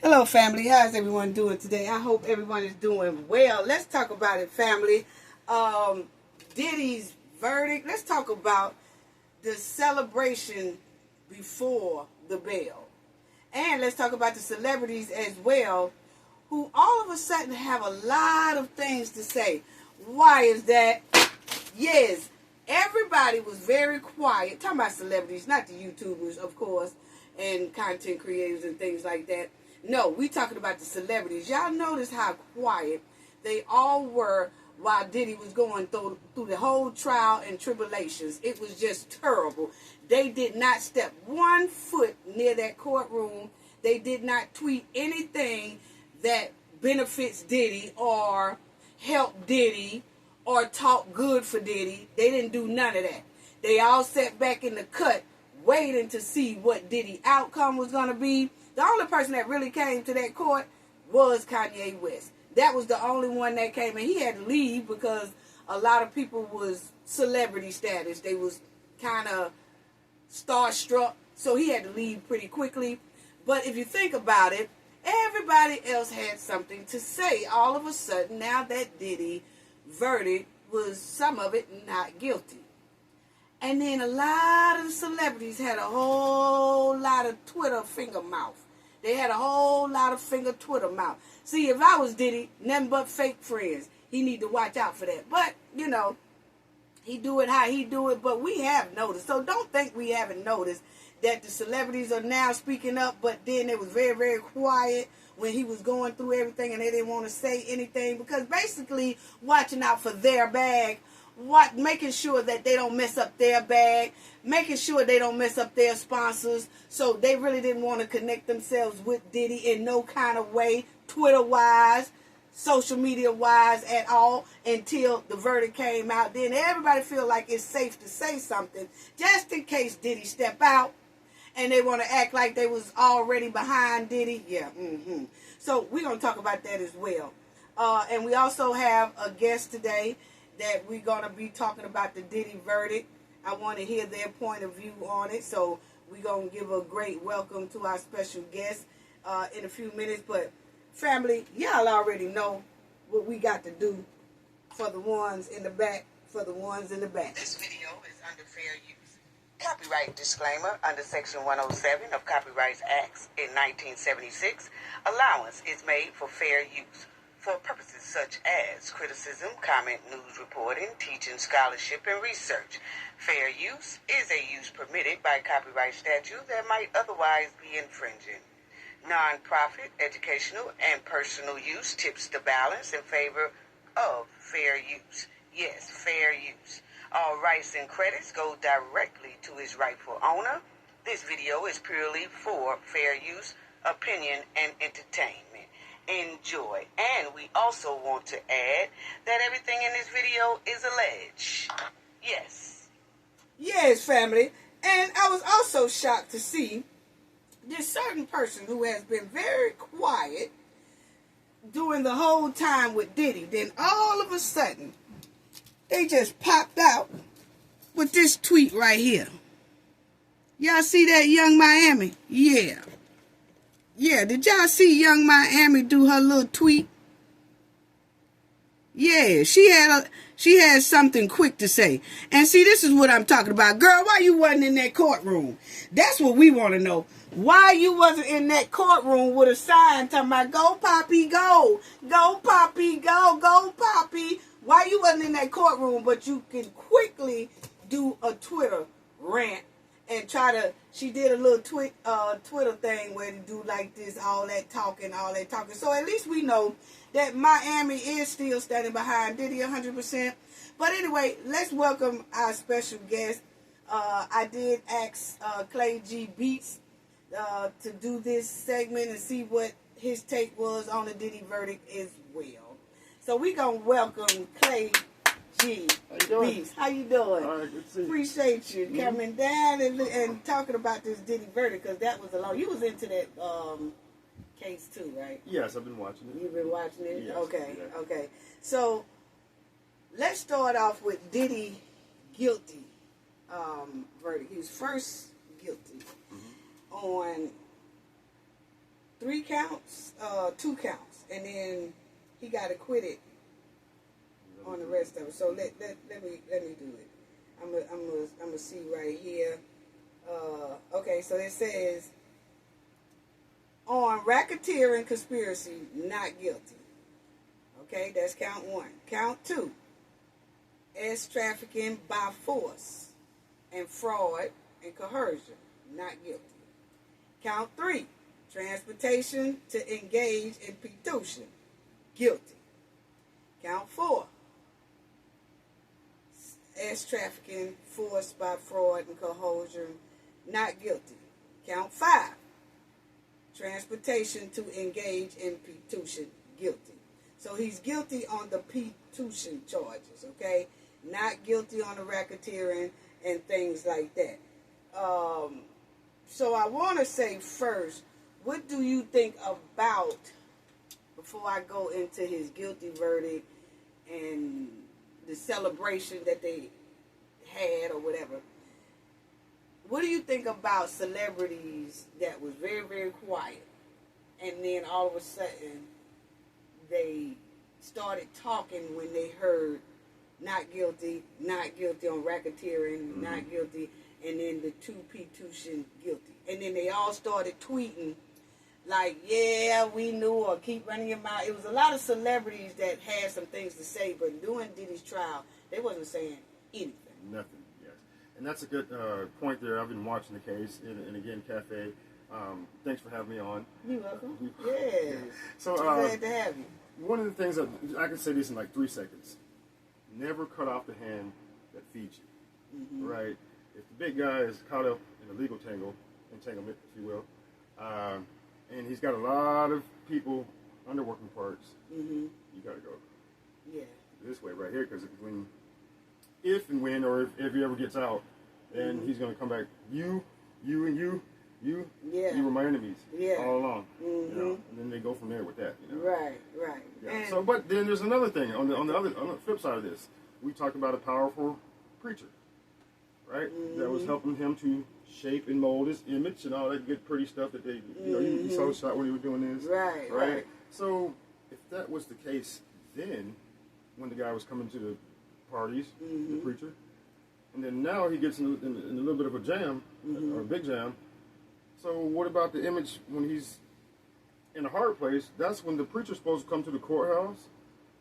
Hello, family. How's everyone doing today? I hope everyone is doing well. Let's talk about it, family. Diddy's verdict. Let's talk about the celebration before the bail. And let's talk about the celebrities as well, who all of a sudden have a lot of things to say. Why is that? Yes, everybody was very quiet. Talking about celebrities, not the YouTubers, of course, and content creators and things like that. No, we talking about the celebrities. Y'all notice how quiet they all were while Diddy was going through the whole trial and tribulations. It was just terrible. They did not step 1 foot near that courtroom. They did not tweet anything that benefits Diddy or help Diddy or talk good for Diddy. They didn't do none of that. They all sat back in the cut waiting to see what Diddy's outcome was going to be. The only person that really came to that court was Kanye West. That was the only one that came, and he had to leave because a lot of people was celebrity status. They was kind of starstruck, so he had to leave pretty quickly. But if you think about it, everybody else had something to say. All of a sudden, now that Diddy verdict was some of it not guilty. And then a lot of the celebrities had a whole lot of Twitter finger mouth. They had a whole lot of finger Twitter mouth. See, if I was Diddy, nothing but fake friends. He need to watch out for that. But, you know, he do it how he do it. But we have noticed. So don't think we haven't noticed that the celebrities are now speaking up. But then it was very, very quiet when he was going through everything and they didn't want to say anything. Because basically watching out for their bag, making sure that they don't mess up their bag, making sure they don't mess up their sponsors. So they really didn't want to connect themselves with Diddy in no kind of way, Twitter-wise, social media-wise at all, until the verdict came out. Then everybody feel like it's safe to say something, just in case Diddy step out and they want to act like they was already behind Diddy. Yeah, So we're going to talk about that as well. And we also have a guest today that we're going to be talking about the Diddy verdict. I want to hear their point of view on it. So we're going to give a great welcome to our special guest in a few minutes. But family, y'all already know what we got to do for the ones in the back, This video is under fair use. Copyright disclaimer under Section 107 of Copyright Acts in 1976. Allowance is made for fair use for purposes such as criticism, comment, news reporting, teaching, scholarship, and research. Fair use is a use permitted by copyright statute that might otherwise be infringing. Non-profit, educational, and personal use tips the balance in favor of fair use. Yes, fair use. All rights and credits go directly to its rightful owner. This video is purely for fair use, opinion, and entertainment. Enjoy. And we also want to add that everything in this video is alleged. Yes, family. And I was also shocked to see this certain person who has been very quiet during the whole time with Diddy. Then all of a sudden, they just popped out with this tweet right here. Y'all see that, Young Miami? Yeah. Yeah, did y'all see Young Miami do her little tweet? Yeah, she had something quick to say. And see, this is what I'm talking about. Girl, why you wasn't in that courtroom? That's what we want to know. Why you wasn't in that courtroom with a sign talking about, go, Poppy, go. Go, Poppy, go. Go, Poppy. Why you wasn't in that courtroom, but you can quickly do a Twitter rant and she did a little Twitter thing where they do like this, all that talking. So at least we know that Miami is still standing behind Diddy 100%. But anyway, let's welcome our special guest. I did ask Clay G Beats to do this segment and see what his take was on the Diddy verdict as well. So we're going to welcome Clay G. Beats. How you doing? All right, good to see you. Appreciate you coming down and talking about this Diddy verdict, because that was a long. You was into that case too, right? Yes, I've been watching it. You've been watching it? Yes, Okay, yeah. okay. So let's start off with Diddy guilty verdict. He was first guilty on 2 counts, and then he got acquitted on the rest of it. So let me do it. I'm gonna see right here. Okay, so it says on racketeering conspiracy, not guilty. Okay, that's count 1. Count 2, trafficking by force and fraud and coercion, not guilty. Count 3, transportation to engage in prostitution, guilty. Count 4, trafficking, force by fraud and coercion, not guilty. Count 5, transportation to engage in prostitution, guilty. So he's guilty on the prostitution charges, okay? Not guilty on the racketeering and things like that. So I want to say first, what do you think about, before I go into his guilty verdict and the celebration that they had or whatever, what do you think about celebrities that was very, very quiet, and then all of a sudden they started talking when they heard not guilty on racketeering, not guilty, and then the 2 prostitution guilty. And then they all started tweeting like, yeah, we knew, or keep running your mouth. It was a lot of celebrities that had some things to say, but during Diddy's trial, they wasn't saying anything. Nothing, yes. And that's a good point there. I've been watching the case, and again, Cafe, thanks for having me on. You're welcome. Yes. So, glad to have you. One of the things that I can say this in like 3 seconds: never cut off the hand that feeds you. Right? If the big guy is caught up in a legal entanglement, if you will, and he's got a lot of people under working parts, you got to go. Yeah. This way right here, because if and when, or if he ever gets out, then he's going to come back. You, yeah. you were my enemies all along. Mm-hmm. You know? And then they go from there with that. You know? Right. Yeah. So, but then there's another thing on the flip side of this. We talked about a powerful preacher, right? That was helping him to shape and mold his image and all that good, pretty stuff that they, you saw the shot when he was doing this. Right. So, if that was the case then, when the guy was coming to the parties, the preacher, and then now he gets in a little bit of a jam, or a big jam. So what about the image when he's in a hard place? That's when the preacher's supposed to come to the courthouse,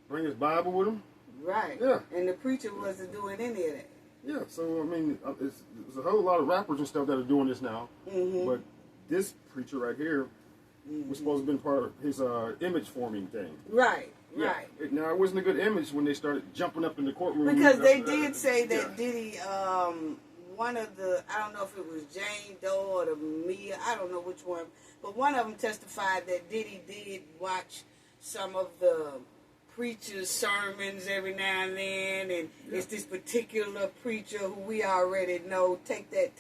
bring his Bible with him. Right. Yeah. And the preacher wasn't doing any of that. Yeah. So I mean, there's a whole lot of rappers and stuff that are doing this now. But this preacher right here was supposed to have been part of his image forming thing. Right. Now, it wasn't a good image when they started jumping up in the courtroom. Because they did say that Diddy, one of the, I don't know if it was Jane Doe or the Mia, I don't know which one, but one of them testified that Diddy did watch some of the preacher's sermons every now and then, and it's this particular preacher who we already know, take that.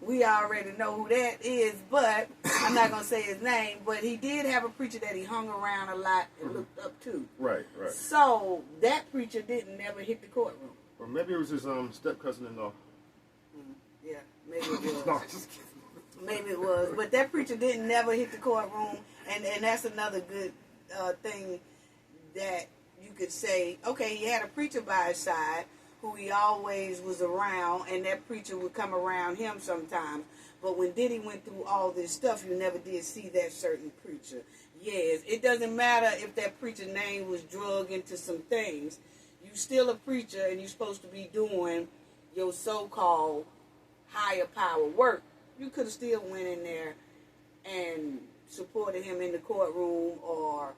We already know who that is, but I'm not going to say his name, but he did have a preacher that he hung around a lot and looked up to. Right. So that preacher didn't never hit the courtroom. Or maybe it was his step-cousin-in-law. Yeah, maybe it was. No, just kidding. Maybe it was. But that preacher didn't never hit the courtroom, and that's another good thing that you could say, okay, he had a preacher by his side who he always was around, and that preacher would come around him sometimes. But when Diddy went through all this stuff, you never did see that certain preacher. Yes, it doesn't matter if that preacher's name was drug into some things. You still a preacher, and you're supposed to be doing your so-called higher power work. You could have still went in there and supported him in the courtroom or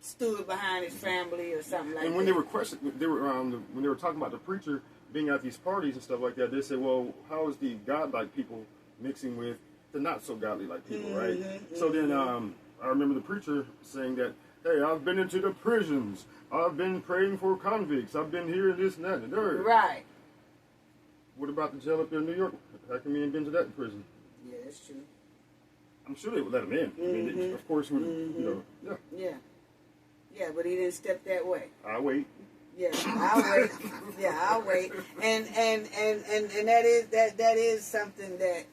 stood behind his family or something like that. And when they were when they were talking about the preacher being at these parties and stuff like that, they said, well, how is the godlike people mixing with the not so godly like people, right? So then I remember the preacher saying that, hey, I've been into the prisons. I've been praying for convicts. I've been here and this and that and the third. Right. What about the jail up there in New York? How come he ain't been to that in prison? Yeah, that's true. I'm sure they would let him in. I mean, of course, you know, Yeah, but he didn't step that way. I'll wait. Yeah, I'll wait. I'll wait. And that is something that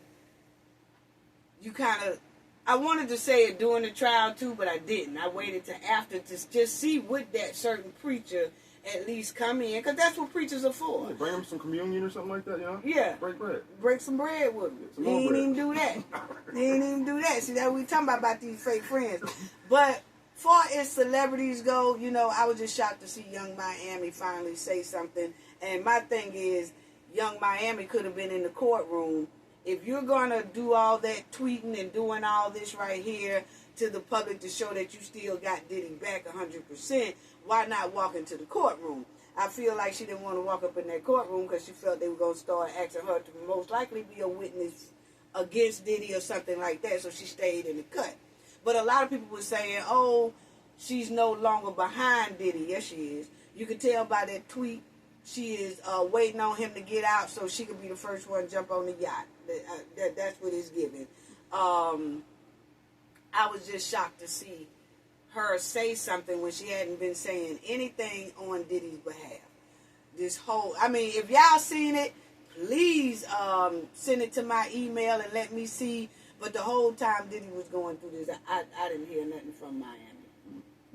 you kind of I wanted to say it during the trial too, but I didn't. I waited to after to just see would that certain preacher at least come in, because that's what preachers are for. Yeah, bring them some communion or something like that, you know? Yeah. Break bread. Break some bread with him. He ain't even do that. He ain't even do that. See, that we talking about these fake friends. But far as celebrities go, you know, I was just shocked to see Young Miami finally say something. And my thing is, Young Miami could have been in the courtroom. If you're going to do all that tweeting and doing all this right here to the public to show that you still got Diddy back 100%, why not walk into the courtroom? I feel like she didn't want to walk up in that courtroom because she felt they were going to start asking her to most likely be a witness against Diddy or something like that, so she stayed in the cut. But a lot of people were saying, oh, she's no longer behind Diddy. Yes, she is. You can tell by that tweet. She is waiting on him to get out so she could be the first one to jump on the yacht. That's what it's giving. I was just shocked to see her say something when she hadn't been saying anything on Diddy's behalf. This whole, I mean, if y'all seen it, please send it to my email and let me see. But the whole time Diddy was going through this, I didn't hear nothing from Miami,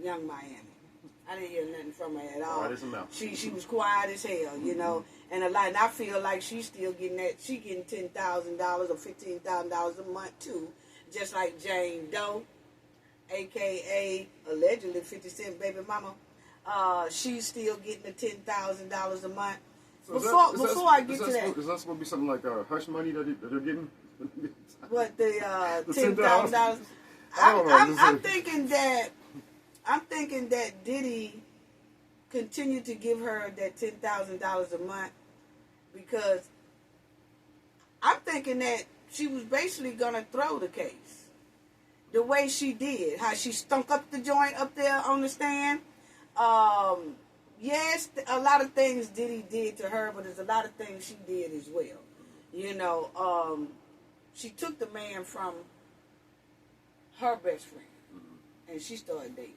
Young Miami. I didn't hear nothing from her at all. Quiet as a mouse. She was quiet as hell, you know. And and I feel like she's still getting that. She getting $10,000 or $15,000 a month too, just like Jane Doe, aka allegedly 50 Cent baby mama. She's still getting the $10,000 a month. So Before I get to that, is that supposed to be something like hush money that they're getting? What the $10,000? I'm thinking that Diddy continued to give her that $10,000 a month because I'm thinking that she was basically gonna throw the case the way she did, how she stunk up the joint up there on the stand. Yes, a lot of things Diddy did to her, but there's a lot of things she did as well. You know, she took the man from her best friend, and she started dating.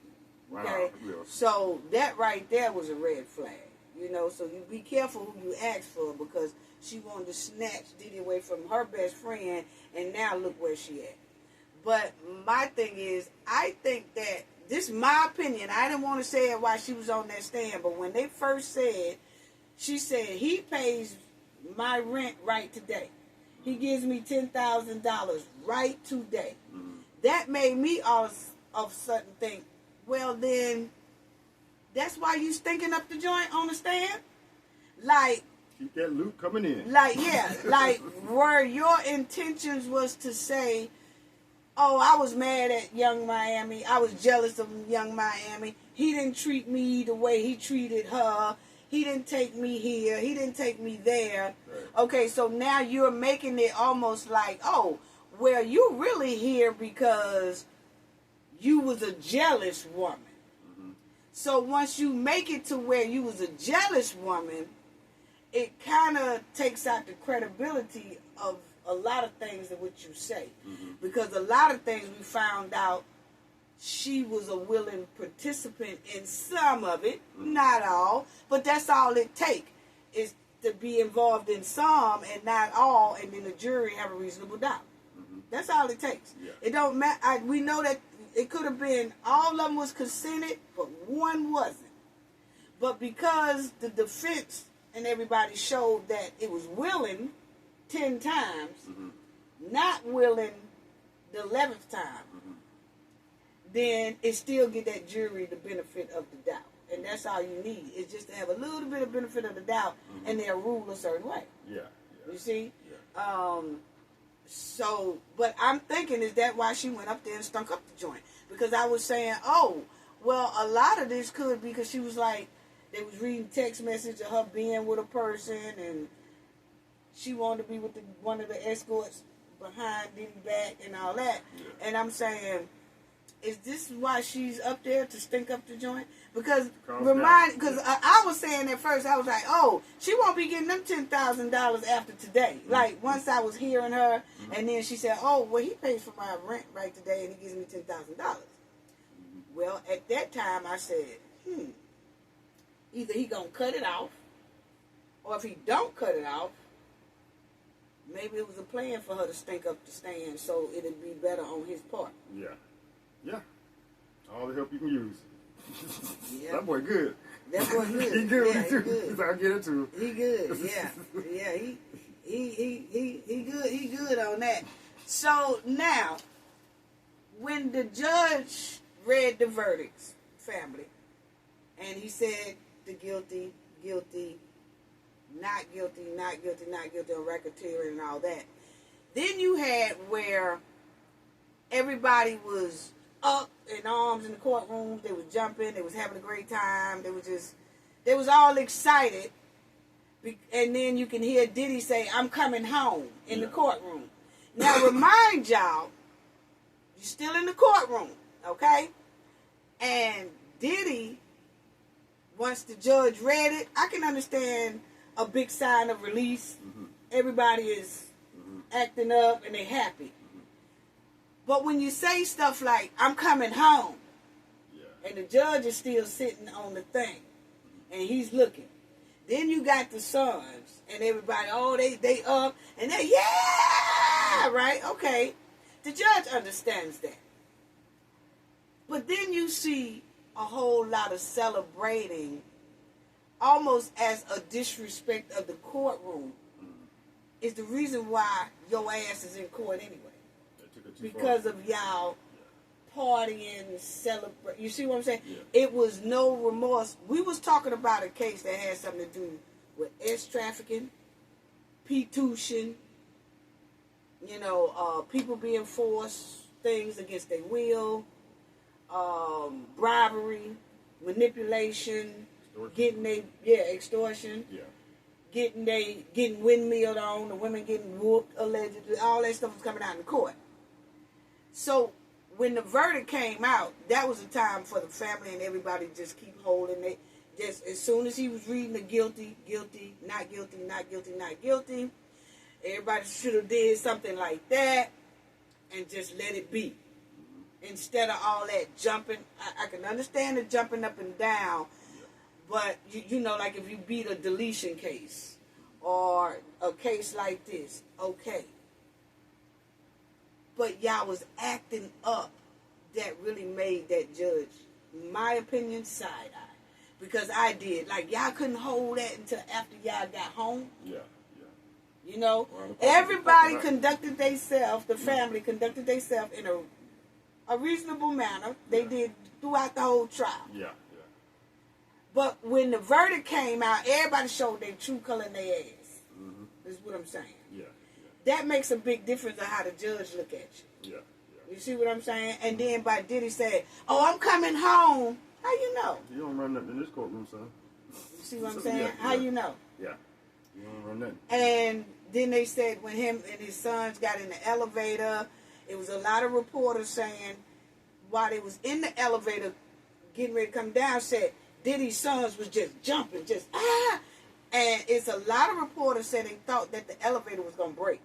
Okay, wow. so that right there was a red flag. You know, so you be careful who you ask for because she wanted to snatch Diddy away from her best friend, and now look where she at. But my thing is, I think that this is my opinion. I didn't want to say it while she was on that stand, but when they first said, she said he pays my rent right today. He gives me $10,000 right today. Mm-hmm. That made me all of a sudden think, well, then, that's why you stinking up the joint on the stand? Like... keep that loot coming in. Like, yeah. Like, where your intentions was to say, oh, I was mad at Young Miami. I was jealous of Young Miami. He didn't treat me the way he treated her. He didn't take me here. He didn't take me there. Right. Okay, so now you're making it almost like, oh, well, you're really here because... you was a jealous woman. Mm-hmm. So once you make it to where you was a jealous woman, it kind of takes out the credibility of a lot of things that what you say. Mm-hmm. Because a lot of things we found out she was a willing participant in some of it, not all, but that's all it takes is to be involved in some and not all, and then the jury have a reasonable doubt. Mm-hmm. That's all it takes. Yeah. It don't matter. We know that it could have been all of them was consented, but one wasn't. But because the defense and everybody showed that it was willing 10 times, mm-hmm. not willing the 11th time, mm-hmm. then it still get that jury the benefit of the doubt. And that's all you need. It's just to have a little bit of benefit of the doubt, mm-hmm. and they'll rule a certain way. Yeah. You see? Yeah. So, but I'm thinking, is that why she went up there and stunk up the joint? Because I was saying, oh, well, a lot of this could be because she was like, they was reading text message of her being with a person, and she wanted to be with one of the escorts behind Diddy back and all that. Yeah. And I'm saying, is this why she's up there to stink up the joint? Because I was saying at first, I was like, oh, she won't be getting them $10,000 after today. Mm-hmm. Like, once I was hearing her, mm-hmm. and then she said, oh, well, he pays for my rent right today, and he gives me $10,000. Mm-hmm. Well, at that time, I said, either he gonna cut it off, or if he don't cut it off, maybe it was a plan for her to stink up the stand so it'd be better on his part. Yeah. Yeah. All the help you can use. Yeah. That boy good. That boy good. He good. Yeah, He good. I'll get into it. He good. Yeah. Yeah. He good. He good on that. So now, when the judge read the verdicts, family, and he said the guilty, guilty, not guilty, not guilty, not guilty on racketeering and all that. Then you had where everybody was up in arms in the courtroom. They was jumping. They was having a great time. They was all excited. And then you can hear Diddy say, "I'm coming home" in the courtroom. Now remind y'all, you're still in the courtroom, okay? And Diddy, once the judge read it, I can understand a big sign of release. Mm-hmm. Everybody is acting up and they happy. Mm-hmm. But when you say stuff like, "I'm coming home," and the judge is still sitting on the thing, and he's looking, then you got the sons and everybody, they up and they, yeah, right? Okay. The judge understands that. But then you see a whole lot of celebrating, almost as a disrespect of the courtroom, is the reason why your ass is in court anyway. Because of y'all partying, celebrate. You see what I'm saying? Yeah. It was no remorse. We was talking about a case that had something to do with S trafficking, P-tuition, people being forced things against their will, bribery, manipulation, extortion, getting windmilled on, the women getting whooped allegedly, all that stuff was coming out in court. So when the verdict came out, that was a time for the family and everybody just keep holding it. Just as soon as he was reading the guilty, guilty, not guilty, not guilty, not guilty, everybody should have did something like that and just let it be. Instead of all that jumping, I can understand the jumping up and down, but like if you beat a deletion case or a case like this, okay. But y'all was acting up that really made that judge, in my opinion, side-eye. Because I did. Like, y'all couldn't hold that until after y'all got home. Yeah. Well, everybody conducted themselves, the family conducted themselves in a reasonable manner. They did throughout the whole trial. Yeah. But when the verdict came out, everybody showed their true color in their ass. Mm-hmm. Is what I'm saying. Yeah. That makes a big difference of how the judge look at you. Yeah. You see what I'm saying? And then by Diddy said, "Oh, I'm coming home." How you know? You don't run nothing in this courtroom, son. You see what I'm saying? How you know? Yeah. You don't run nothing. And then they said when him and his sons got in the elevator, it was a lot of reporters saying while they was in the elevator getting ready to come down, said Diddy's sons was just jumping, just ah. And it's a lot of reporters said they thought that the elevator was gonna break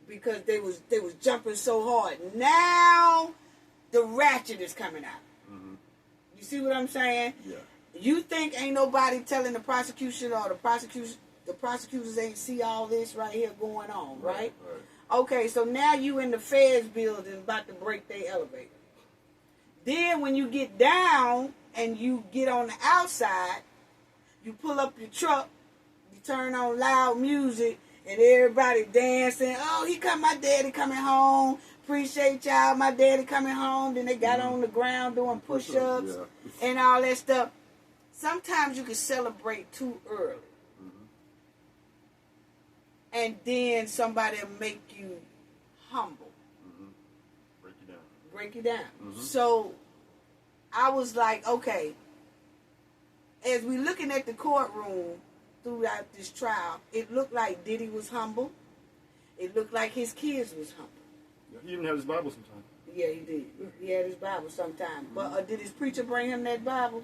because they was jumping so hard. Now the ratchet is coming out. Mm-hmm. You see what I'm saying? Yeah. You think ain't nobody telling the prosecution or the prosecutors ain't see all this right here going on, right? Okay, so now you in the Feds building about to break their elevator. Then when you get down and you get on the outside, you pull up your truck, you turn on loud music, and everybody dancing. "Oh, my daddy coming home. Appreciate y'all, my daddy coming home." Then they got on the ground doing push-ups and all that stuff. Sometimes you can celebrate too early. Mm-hmm. And then somebody will make you humble. Mm-hmm. Break you down. Mm-hmm. So I was like, okay, as we looking at the courtroom throughout this trial, it looked like Diddy was humble. It looked like his kids was humble. Yeah, he even had his Bible sometimes. Yeah, he did. He had his Bible sometimes. Mm-hmm. But did his preacher bring him that Bible?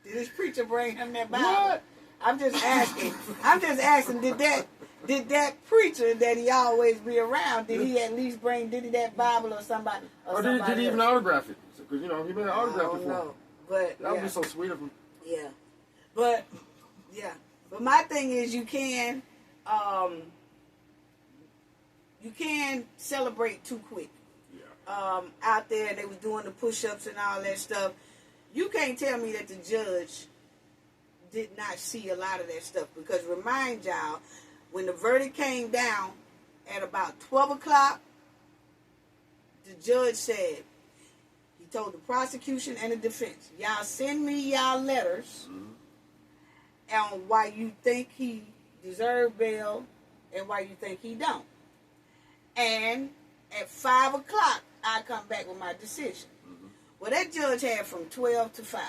Did his preacher bring him that Bible? What? I'm just asking. Did that preacher that he always be around, did he at least bring Diddy that Bible or somebody? Or did he even autograph it? Because, he may have autographed it for him. But, that would be so sweet of him. Yeah. But my thing is you can You can't celebrate too quick. Yeah. Out there, they was doing the push-ups and all that stuff. You can't tell me that the judge did not see a lot of that stuff, because remind y'all, when the verdict came down at about 12 o'clock, the judge said, he told the prosecution and the defense, y'all send me y'all letters on why you think he deserved bail and why you think he don't. And at 5 o'clock, I come back with my decision. Well, that judge had from 12 to 5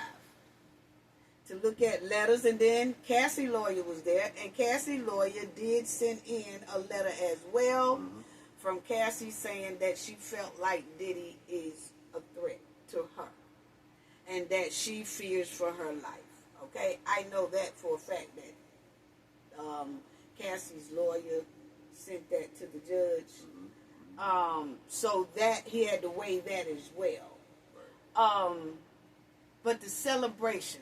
to look at letters, and then Cassie's lawyer was there, and Cassie's lawyer did send in a letter as well from Cassie saying that she felt like Diddy is a threat to her and that she fears for her life. Okay, I know that for a fact that Cassie's lawyer sent that to the judge. So that he had to weigh that as well. But the celebration,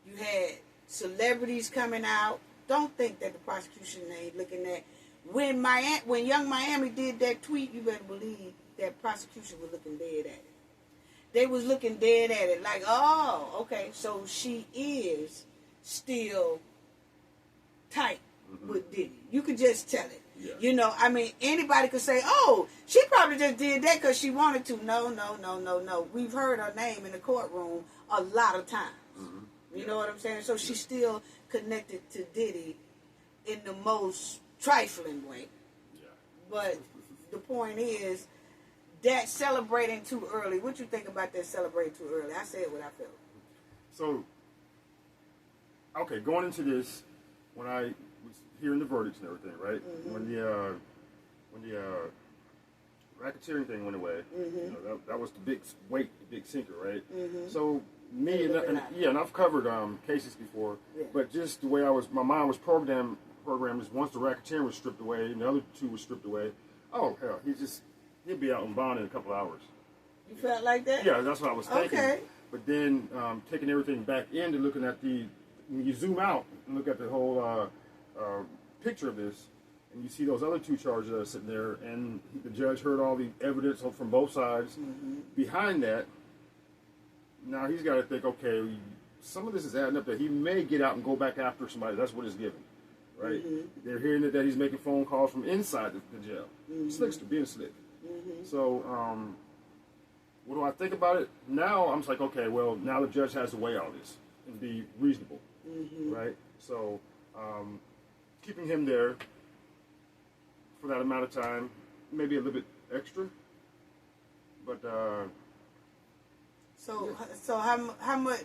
you had celebrities coming out. Don't think that the prosecution ain't looking at. When Young Miami did that tweet, you better believe that prosecution was looking dead at it. They was looking dead at it like, oh, okay, so she is still tight with Diddy. You could just tell it. Yeah. You know, I mean, anybody could say, oh, she probably just did that because she wanted to. No. We've heard her name in the courtroom a lot of times. You know what I'm saying? So she's still connected to Diddy in the most trifling way. Yeah. But the point is, that celebrating too early. What you think about that celebrating too early? I said what I felt. So, okay, going into this, when I was hearing the verdicts and everything, right? When the racketeering thing went away, you know, that was the big weight, the big sinker, right? So me and I've covered cases before, but just the way my mind was programmed is once the racketeering was stripped away and the other two were stripped away, oh hell, he'll be out on bond in a couple hours. You felt like that? Yeah, that's what I was thinking. Okay. But then taking everything back in and looking at when you zoom out and look at the whole picture of this, and you see those other two charges that are sitting there, and the judge heard all the evidence from both sides. Behind that, now he's got to think, okay, some of this is adding up that he may get out and go back after somebody. That's what it's given, right? They're hearing that he's making phone calls from inside the jail. Slick's being slick. So, what do I think about it? Now I'm just like, okay, well, now the judge has to weigh all this and be reasonable, right? So, keeping him there for that amount of time, maybe a little bit extra, but so how much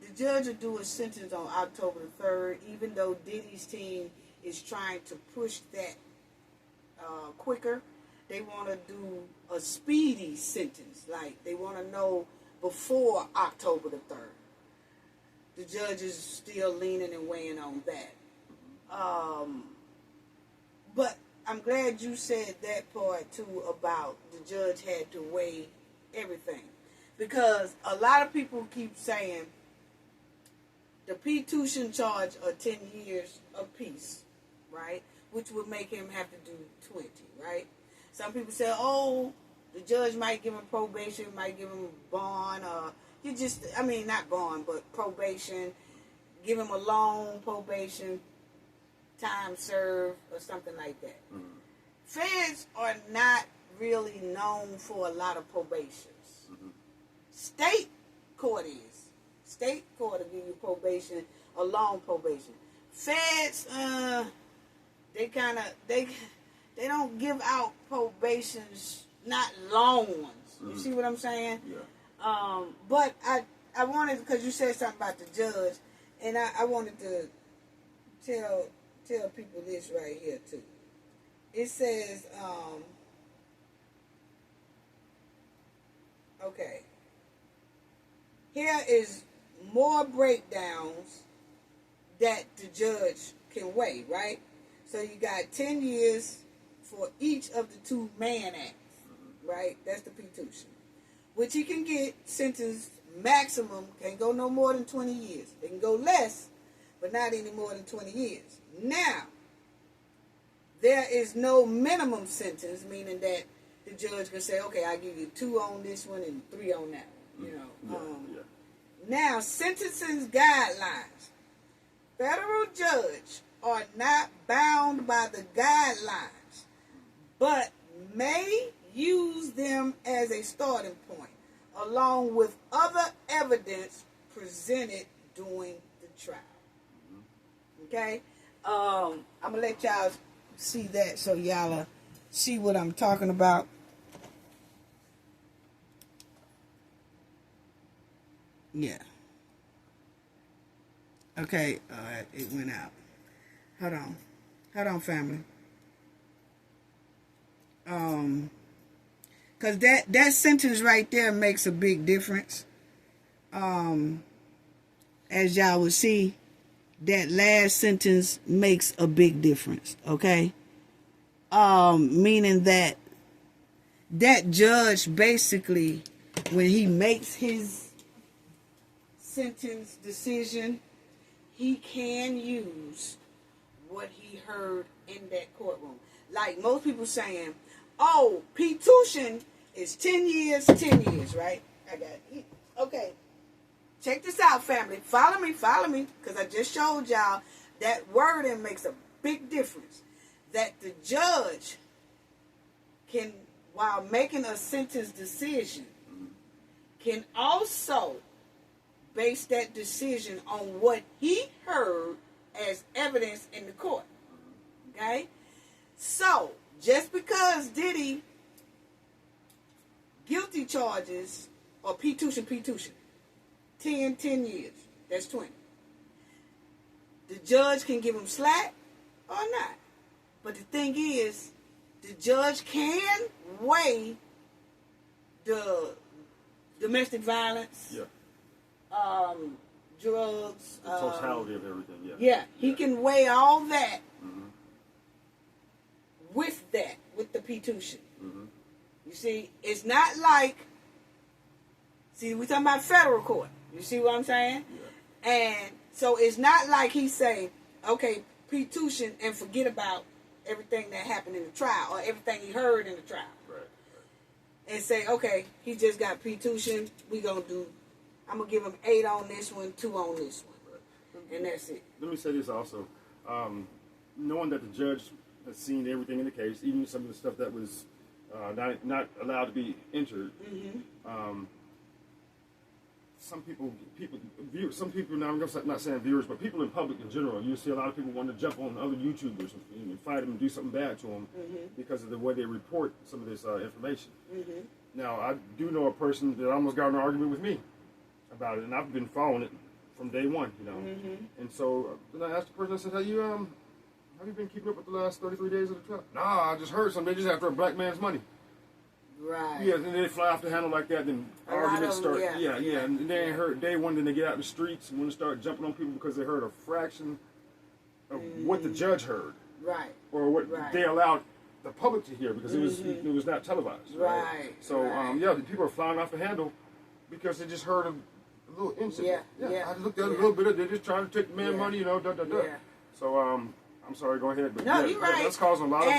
the judge will do a sentence on October the 3rd, even though Diddy's team is trying to push that quicker. They want to do a speedy sentence, like they want to know before October the 3rd. The judge is still leaning and weighing on that. But I'm glad you said that part too about the judge had to weigh everything. Because a lot of people keep saying the P2 should charge 10 years apiece, right? Which would make him have to do 20, right? Some people say, oh, the judge might give him probation, might give him bond, or not bond, but probation, give him a long probation, time served, or something like that. Feds are not really known for a lot of probations. State court is. State court will give you probation, a long probation. Feds, they don't give out probations, not long ones. You see what I'm saying? yeah. But I wanted, because you said something about the judge, and I wanted to tell people this right here too. It says, okay, here is more breakdowns that the judge can weigh, right? So you got 10 years for each of the two Mann Acts, right? That's the P2, which he can get sentenced maximum, can't go no more than 20 years. They can go less, but not any more than 20 years. Now, there is no minimum sentence, meaning that the judge can say, okay, I'll give you 2 on this one and 3 on that one. You know. Now, sentencing guidelines. Federal judge are not bound by the guidelines, but may use them as a starting point, along with other evidence presented during the trial. Okay? I'm going to let y'all see that so y'all see what I'm talking about. Yeah. Okay, it went out. Hold on, family. Cause that sentence right there makes a big difference. As y'all will see, that last sentence makes a big difference. Okay, meaning that judge basically, when he makes his sentence decision, he can use what he heard in that courtroom. Like most people saying, oh, P-tuition is 10 years, right? I got it. Okay. Check this out, family. Follow me, because I just showed y'all that wording makes a big difference. That the judge can, while making a sentence decision, can also base that decision on what he heard as evidence in the court. Okay? So, just because Diddy guilty charges or P-tuition, 10 years, that's 20. The judge can give him slack or not. But the thing is, the judge can weigh the domestic violence, drugs, the totality of everything. He can weigh all that with the P-tuition. You see, it's not like, we're talking about federal court. You see what I'm saying? Yeah. And so it's not like he say, okay, P-tuition and forget about everything that happened in the trial or everything he heard in the trial. Right. And say, okay, he just got P-tuition. I'm going to give him 8 on this one, 2 on this one. Right. And that's it. Let me say this also. Knowing that the judge has seen everything in the case, even some of the stuff that was not allowed to be entered, some people, now I'm not saying viewers, but people in public in general, you see a lot of people want to jump on other YouTubers and fight them and do something bad to them because of the way they report some of this information. Now, I do know a person that almost got in an argument with me about it, and I've been following it from day one, you know. And so then I asked the person, I said, have you been keeping up with the last 33 days of the trial? Nah, I just heard something. They just after a black man's money. Right. Yeah, and then they fly off the handle like that, then arguments start. And they ain't heard day one, then they get out in the streets and want to start jumping on people because they heard a fraction of what the judge heard. Right. Or what they allowed the public to hear because it was not televised. Right. So, the people are flying off the handle because they just heard a little incident. I looked at it a little bit. They're just trying to take the man money, Yeah. So, I'm sorry, go ahead. But no, you're right. That's causing a lot of...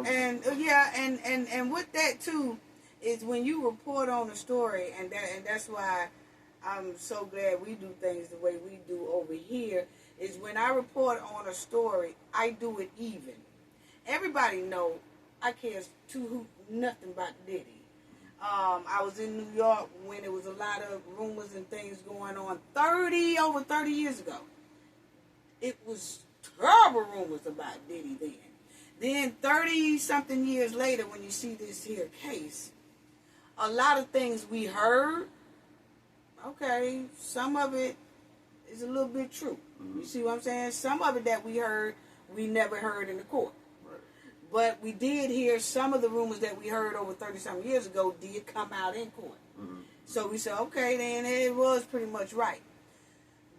And with that, too, is when you report on a story, and that's why I'm so glad we do things the way we do over here, is when I report on a story, I do it even. Everybody know I care nothing about Diddy. I was in New York when there was a lot of rumors and things going on over 30 years ago. It was terrible rumors about Diddy then. Then 30-something years later, when you see this here case, a lot of things we heard, okay, some of it is a little bit true. You see what I'm saying? Some of it that we heard, we never heard in the court. Right. But we did hear some of the rumors that we heard over 30-something years ago did come out in court. So we said, okay, then it was pretty much right.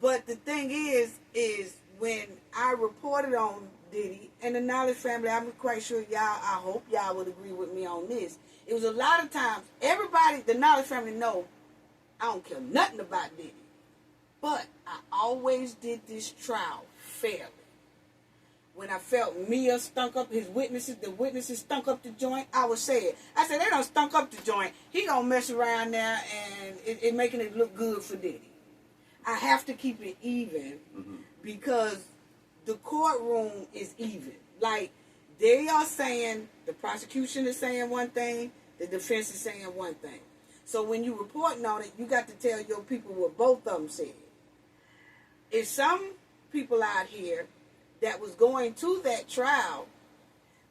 But the thing is when I reported on Diddy and the Knowledge family, I'm quite sure I hope y'all would agree with me on this. It was a lot of times, the Knowledge family know I don't care nothing about Diddy. But I always did this trial fairly. when I felt Mia stunk up the witnesses stunk up the joint, I would say it. I said, they don't stunk up the joint. He gonna mess around now and it making it look good for Diddy. I have to keep it even because the courtroom is even. Like, they are saying, the prosecution is saying one thing, the defense is saying one thing. So when you reporting on it, you got to tell your people what both of them said. If some people out here that was going to that trial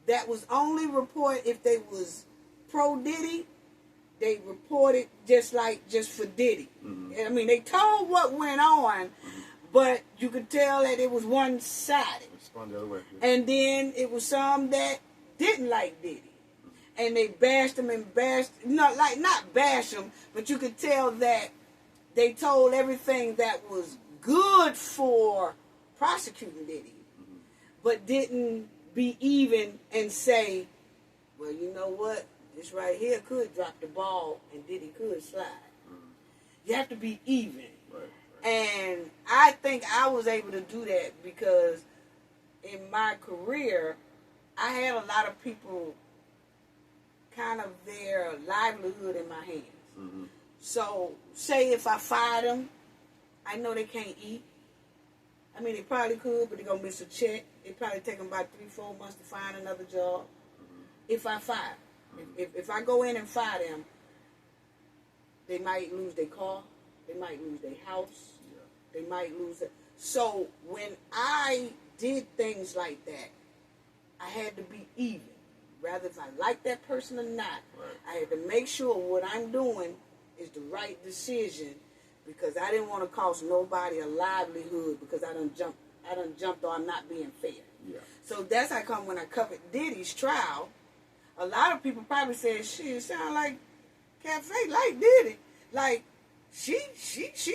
that was only report if they was pro Diddy, they reported just for Diddy. I mean, they told what went on, but you could tell that it was one-sided. Spun the other way. And then it was some that didn't like Diddy. And they bashed him not bash him, but you could tell that they told everything that was good for prosecuting Diddy, but didn't be even and say, well, you know what? This right here could drop the ball and Diddy could slide. You have to be even. Right. And I think I was able to do that because in my career, I had a lot of people kind of their livelihood in my hands. So, say if I fired them, I know they can't eat. I mean, they probably could, but they're going to miss a check. It probably take them about 3-4 months to find another job. If I fire. If I go in and fire them, they might lose their car. They might lose their house. They might lose it. So when I did things like that, I had to be even. Rather if I like that person or not, I had to make sure what I'm doing is the right decision because I didn't want to cost nobody a livelihood because I done jumped or I'm not being fair. Yeah. So that's how come when I covered Diddy's trial, a lot of people probably said, shit, it sound like Cafe like Diddy. Like, she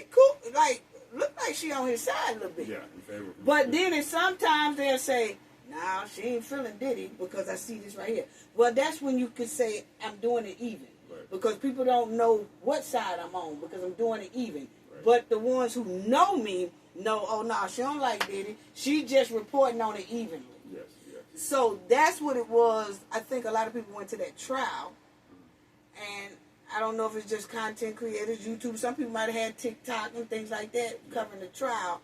cool. Like, look like she on his side a little bit. Yeah, in favor. But then sometimes they'll say, nah, she ain't feeling Diddy because I see this right here. Well, that's when you could say, I'm doing it even. Right. Because people don't know what side I'm on because I'm doing it even. Right. But the ones who know me know, oh, no, she don't like Diddy. She just reporting on it evenly. Yes. So that's what it was. I think a lot of people went to that trial. And I don't know if it's just content creators, YouTube. Some people might have had TikTok and things like that covering the trial.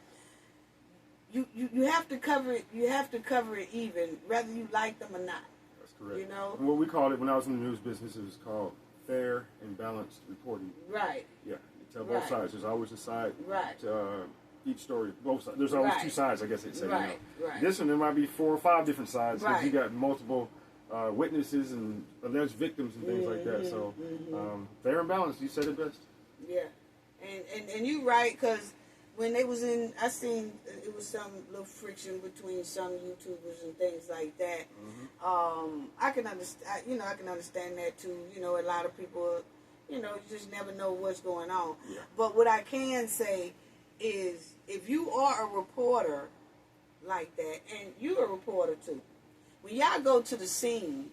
You have to cover it. You have to cover it even, whether you like them or not. That's correct. You know. And what we called it when I was in the news business, it was called fair and balanced reporting. Right. Yeah. You tell both sides. There's always a side. Right. To, each story, both sides. There's always two sides, I guess they'd say. Right. You know. Right. This one, there might be 4 or 5 different sides because Right. you got multiple witnesses and alleged victims and things like that. So fair and balanced. You said it best. Yeah, and you're right because when they was in, I seen it was some little friction between some YouTubers and things like that. I can understand. I can understand that too. You know, a lot of people, you just never know what's going on. Yeah. But what I can say is, if you are a reporter like that, and you're a reporter too, when y'all go to the scene,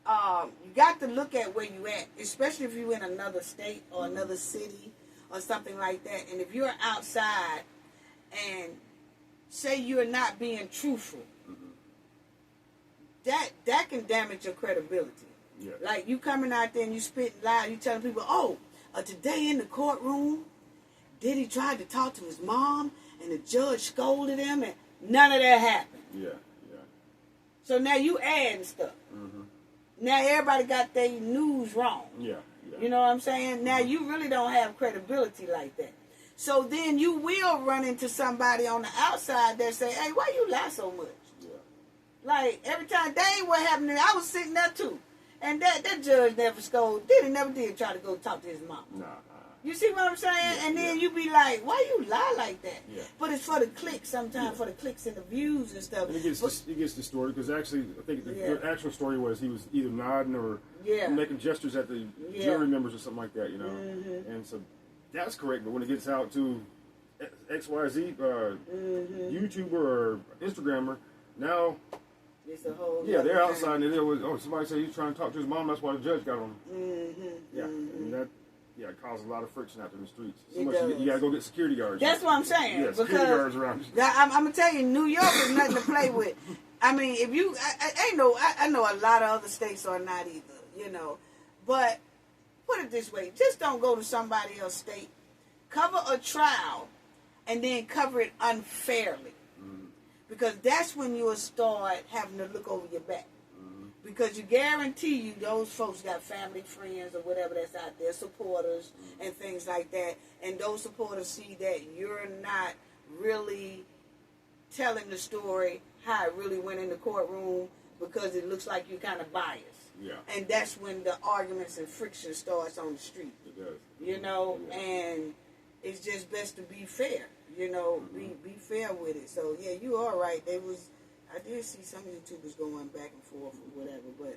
you got to look at where you at, especially if you're in another state or another city or something like that. And if you're outside and say you're not being truthful, that can damage your credibility. Yeah. Like you coming out there and you spitting loud, you telling people, today in the courtroom, Diddy tried to talk to his mom and the judge scolded him and none of that happened. Yeah. So now you adding stuff. Now everybody got their news wrong. Yeah. You know what I'm saying? Now you really don't have credibility like that. So then you will run into somebody on the outside that say, hey, why you lie so much? Yeah. Like every time, that ain't what happened to me. I was sitting there too. And that judge never scolded. Diddy never did try to go talk to his mom. Nah. You see what I'm saying? Yeah, and then you be like, why you lie like that? Yeah. But it's for the clicks sometimes, for the clicks and the views and stuff. And it gets the story because actually, I think the actual story was he was either nodding or making gestures at the jury members or something like that, And so that's correct. But when it gets out to XYZ YouTuber or Instagrammer, now it's a whole they're outside and there was somebody said he's trying to talk to his mom. That's why the judge got on him. And Yeah, it causes a lot of friction out in the streets. It You does. got to go get security guards. That's what I'm saying. Yeah, security guards around. I'm gonna tell you, New York is nothing to play with. I mean, if you, I know a lot of other states are not either, But put it this way: just don't go to somebody else's state, cover a trial, and then cover it unfairly, because that's when you'll start having to look over your back. Because you guarantee you those folks got family, friends, or whatever that's out there, supporters, and things like that. And those supporters see that you're not really telling the story how it really went in the courtroom, because it looks like you're kind of biased. Yeah. And that's when the arguments and friction starts on the street. It does. Yeah. And it's just best to be fair, be fair with it. So, yeah, you are right. I did see some YouTubers going back and forth or whatever, but,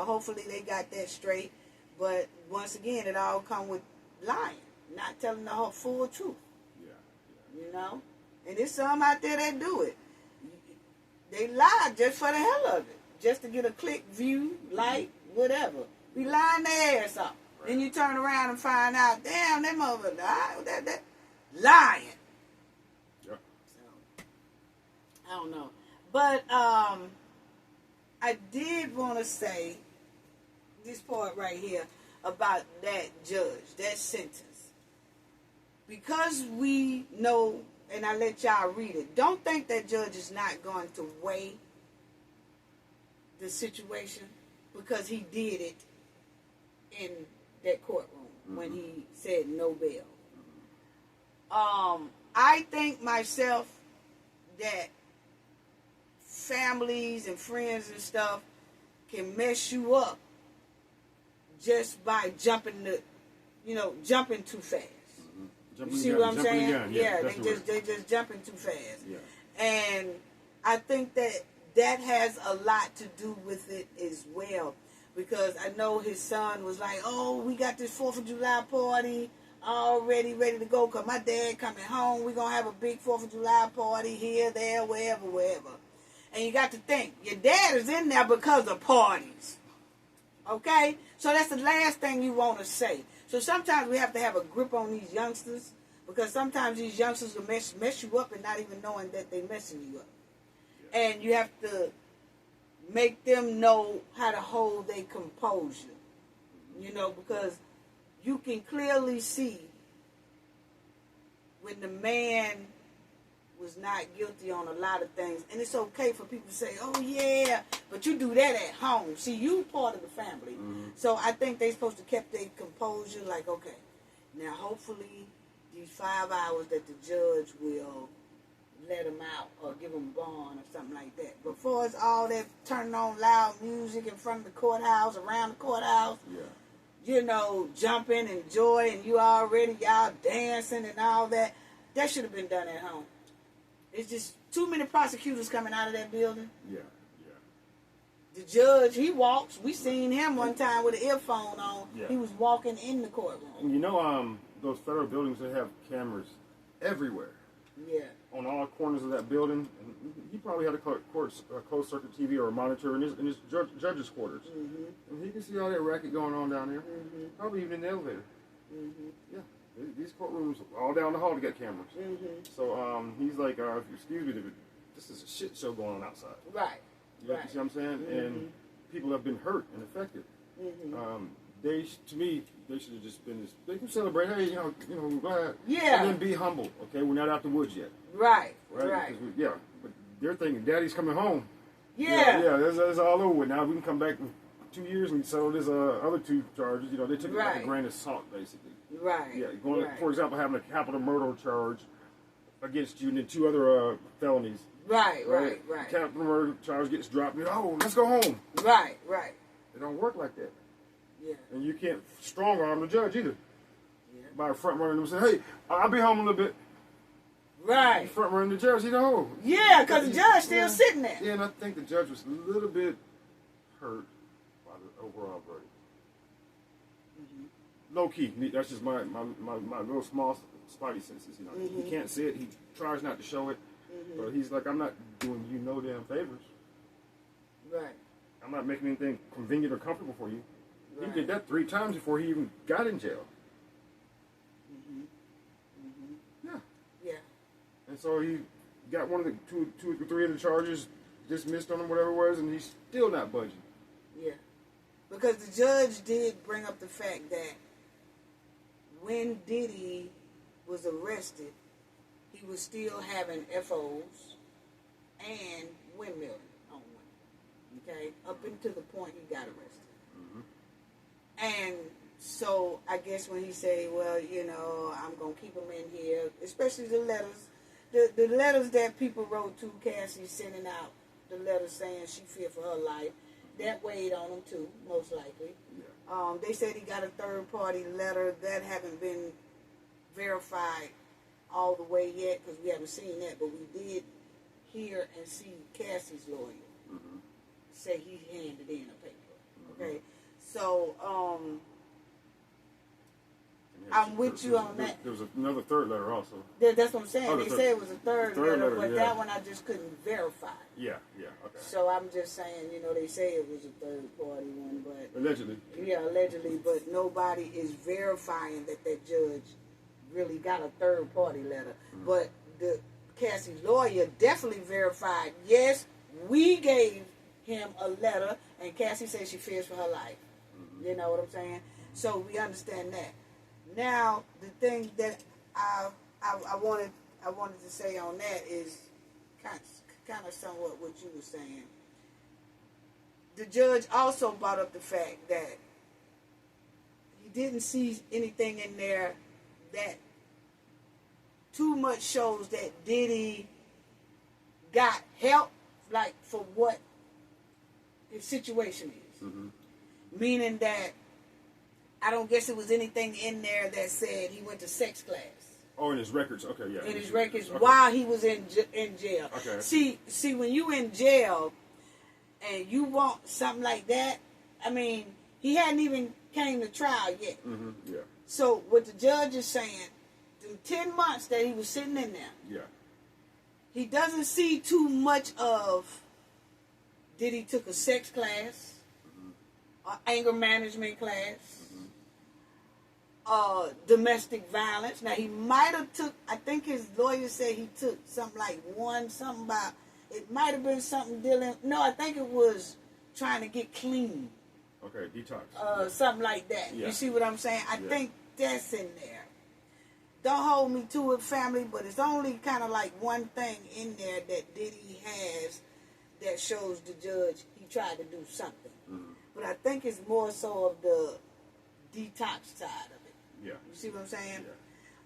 hopefully they got that straight. But once again, it all come with lying, not telling the whole full truth. Yeah. And there's some out there that do it. They lie just for the hell of it, just to get a click, view, like, whatever. Be lying their ass off. Right. Then you turn around and find out, damn, that mother lied. That lying. Yeah. So, I don't know. But I did want to say this part right here about that judge, that sentence. Because we know, and I let y'all read it, don't think that judge is not going to weigh the situation, because he did it in that courtroom when he said no bail. I think myself that families and friends and stuff can mess you up just by jumping too fast. You see what I'm saying? Yeah, they just jumping too fast. Yeah. And I think that has a lot to do with it as well, because I know his son was like, "Oh, we got this 4th of July party already ready to go, because my dad coming home. We're gonna have a big 4th of July party here, there, wherever." And you got to think, your dad is in there because of parties. Okay? So that's the last thing you want to say. So sometimes we have to have a grip on these youngsters, because sometimes these youngsters will mess you up and not even knowing that they're messing you up. Yeah. And you have to make them know how to hold their composure. Because you can clearly see when the man was not guilty on a lot of things. And it's okay for people to say, "Oh, yeah, but you do that at home." See, you part of the family. So I think they're supposed to keep their composure, like, okay, now hopefully these 5 hours that the judge will let them out or give them bond or something like that. Before it's all that turning on loud music in front of the courthouse, around the courthouse, jumping and joy, and y'all dancing and all that, that should have been done at home. It's just too many prosecutors coming out of that building. Yeah. The judge, he walks. We seen him one time with an earphone on. Yeah. He was walking in the courtroom. And those federal buildings, they have cameras everywhere. Yeah. On all corners of that building. And he probably had a closed circuit TV or a monitor in his judge's quarters. And he can see all that racket going on down there. Probably even in the elevator. Yeah. These courtrooms all down the hall, they got cameras. So he's like, excuse me, this is a shit show going on outside. Right. You see what I'm saying? And people have been hurt and affected. To me, they should have just been this. They can celebrate. Hey, we're glad. Yeah. And then be humble. Okay, we're not out the woods yet. Right. But they're thinking, Daddy's coming home. Yeah. That's all over. Now we can come back in 2 years and settle this other 2 charges. They took it like a grain of salt, basically. Right. Yeah. For example, having a capital murder charge against you, and then 2 other felonies. Right. Capital murder charge gets dropped. Let's go home. Right. It don't work like that. Yeah. And you can't strong arm the judge either. Yeah. By front running them and say, "Hey, I'll be home a little bit." Right. Front running the judge, Yeah, because the judge still sitting there. Yeah, and I think the judge was a little bit hurt by the overall verdict. Low key, that's just my little small spidey senses. He can't see it. He tries not to show it, but he's like, "I'm not doing you no damn favors. Right. I'm not making anything convenient or comfortable for you." Right. He did that 3 times before he even got in jail. And so he got one of the two or three of the charges dismissed on him, whatever it was, and he's still not budging. Yeah. Because the judge did bring up the fact that when Diddy was arrested, he was still having FOs and windmilling on one. Okay? Up until the point he got arrested. Mm-hmm. And so I guess when he said, well, you know, I'm going to keep him in here, especially the letters. The letters that people wrote to Cassie, sending out the letters saying she feared for her life, that weighed on him too, most likely. Yeah. They said he got a third-party letter that haven't been verified all the way yet because we haven't seen that, but we did hear and see Cassie's lawyer say he handed in a paper. Okay, so I'm with you on that. There was another third letter also. That's what I'm saying. They said it was a third letter, but that one I just couldn't verify. Yeah, okay. So I'm just saying, you know, they say it was a third party one, but allegedly. Yeah, allegedly, but nobody is verifying that judge really got a third party letter. Mm-hmm. But the Cassie's lawyer definitely verified, yes, we gave him a letter, and Cassie says she fears for her life. Mm-hmm. You know what I'm saying? So we understand that. Now, the thing that I wanted to say on that is kind of somewhat what you were saying. The judge also brought up the fact that he didn't see anything in there that too much shows that Diddy got help, like, for what his situation is. Mm-hmm. Meaning that I don't guess it was anything in there that said he went to sex class. Oh, in his records. Okay, yeah. In his records while he was in jail. Okay. See, when you in jail and you want something like that, I mean, he hadn't even came to trial yet. Mm-hmm, yeah. So what the judge is saying, the 10 months that he was sitting in there, yeah, he doesn't see too much of did he took a sex class, or anger management class, domestic violence. Now he might have took, I think his lawyer said he took something like something about, it might have been something dealing, no, I think it was trying to get clean. Okay, detox. Something like that. Yeah. You see what I'm saying? I think that's in there. Don't hold me to it, family, but it's only kind of like one thing in there that Diddy has that shows the judge he tried to do something. Mm-hmm. But I think it's more so of the detox side of it. Yeah. You see what I'm saying? Yeah.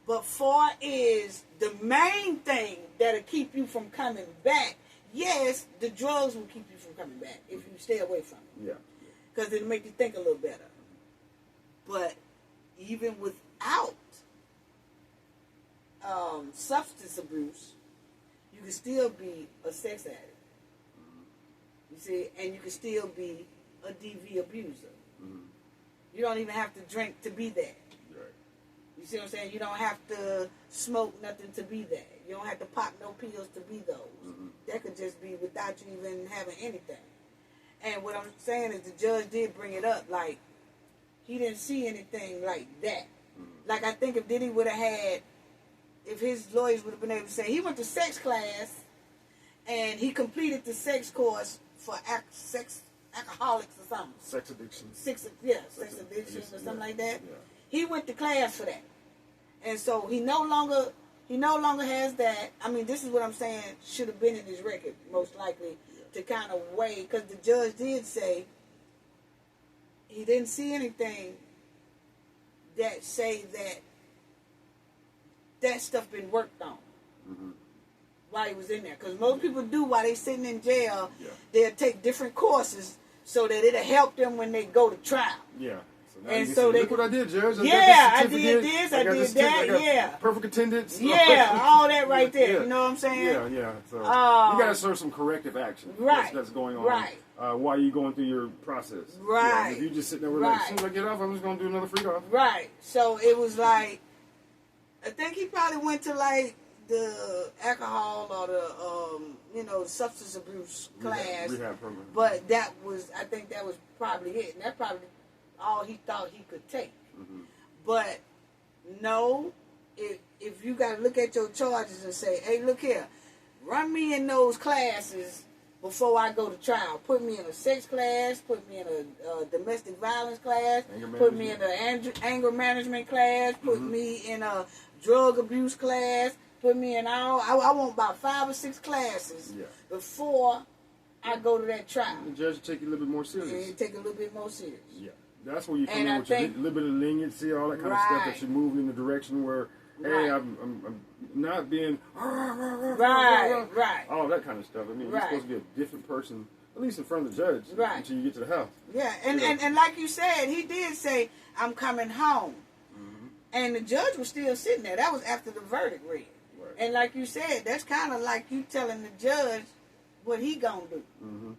But far is the main thing that'll keep you from coming back. Yes, the drugs will keep you from coming back if you stay away from them. Yeah. Because it'll make you think a little better. But even without substance abuse, you can still be a sex addict. You see, and you can still be a DV abuser. Mm-hmm. You don't even have to drink to be that. Right. You see what I'm saying? You don't have to smoke nothing to be that. You don't have to pop no pills to be those. Mm-hmm. That could just be without you even having anything. And what I'm saying is the judge did bring it up. Like, he didn't see anything like that. Mm-hmm. Like, I think if Diddy would have had, if his lawyers would have been able to say, he went to sex class and he completed the sex course for sex alcoholics or something. Sex addiction. Sex addiction or something like that. Yeah. He went to class for that. And so he no longer has that. I mean, this is what I'm saying should have been in his record, most likely, to kind of weigh, because the judge did say he didn't see anything that say that stuff been worked on while he was in there. Because most people do while they sitting in jail, they'll take different courses so that it'll help them when they go to trial. Yeah. And so look what I did, Judge. I did this, I did that, perfect attendance. Yeah, all that right there. Yeah. You know what I'm saying? Yeah. So you got to serve some corrective action. Right. That's going on. Right. While you're going through your process. Right. If you just sitting there with like, as soon as I get off, I'm just going to do another freak off. Right. So it was like, I think he probably went to like the alcohol or the substance abuse class. Rehab program. But I think that was probably it. And that's probably all he thought he could take. Mm-hmm. But no, if you got to look at your charges and say, hey, look here, run me in those classes before I go to trial. Put me in a sex class, put me in a domestic violence class, put me in an anger management class, put me in a drug abuse class, put me in all. I want about 5 or 6 classes before I go to that trial. The judge will take you a little bit more serious. And take a little bit more serious. Yeah. That's where you come in with a little bit of leniency, all that kind of stuff, that you're moving in the direction where, hey, I'm not being right, all that kind of stuff. I mean, you're supposed to be a different person, at least in front of the judge, until you get to the house. Yeah, and like you said, he did say, I'm coming home. And the judge was still sitting there. That was after the verdict read. Right. And like you said, that's kind of like you telling the judge what he gonna do.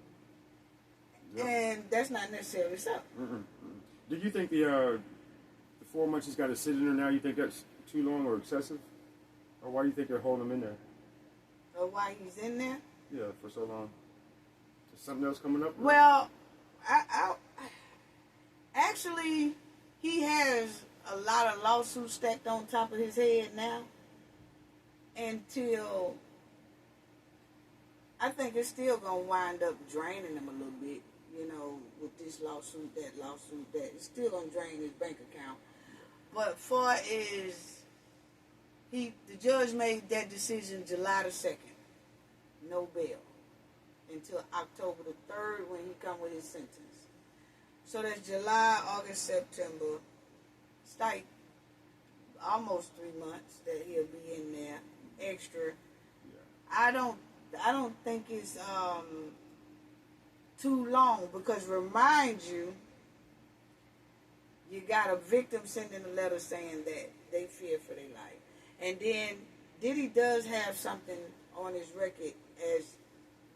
And that's not necessarily so. Do you think the 4 months he's got to sit in there now, you think that's too long or excessive? Or why do you think they're holding him in there? Or why he's in there? Yeah, for so long. Is something else coming up? Well, I actually, he has a lot of lawsuits stacked on top of his head now. Until I think it's still going to wind up draining him a little bit. You know, with this lawsuit, that. It's still going to drain his bank account. But far as the judge made that decision July the 2nd. No bail. Until October the 3rd when he come with his sentence. So that's July, August, September. It's like almost 3 months that he'll be in there. Extra. I don't think it's too long, because remind you got a victim sending a letter saying that they fear for their life. And then Diddy does have something on his record as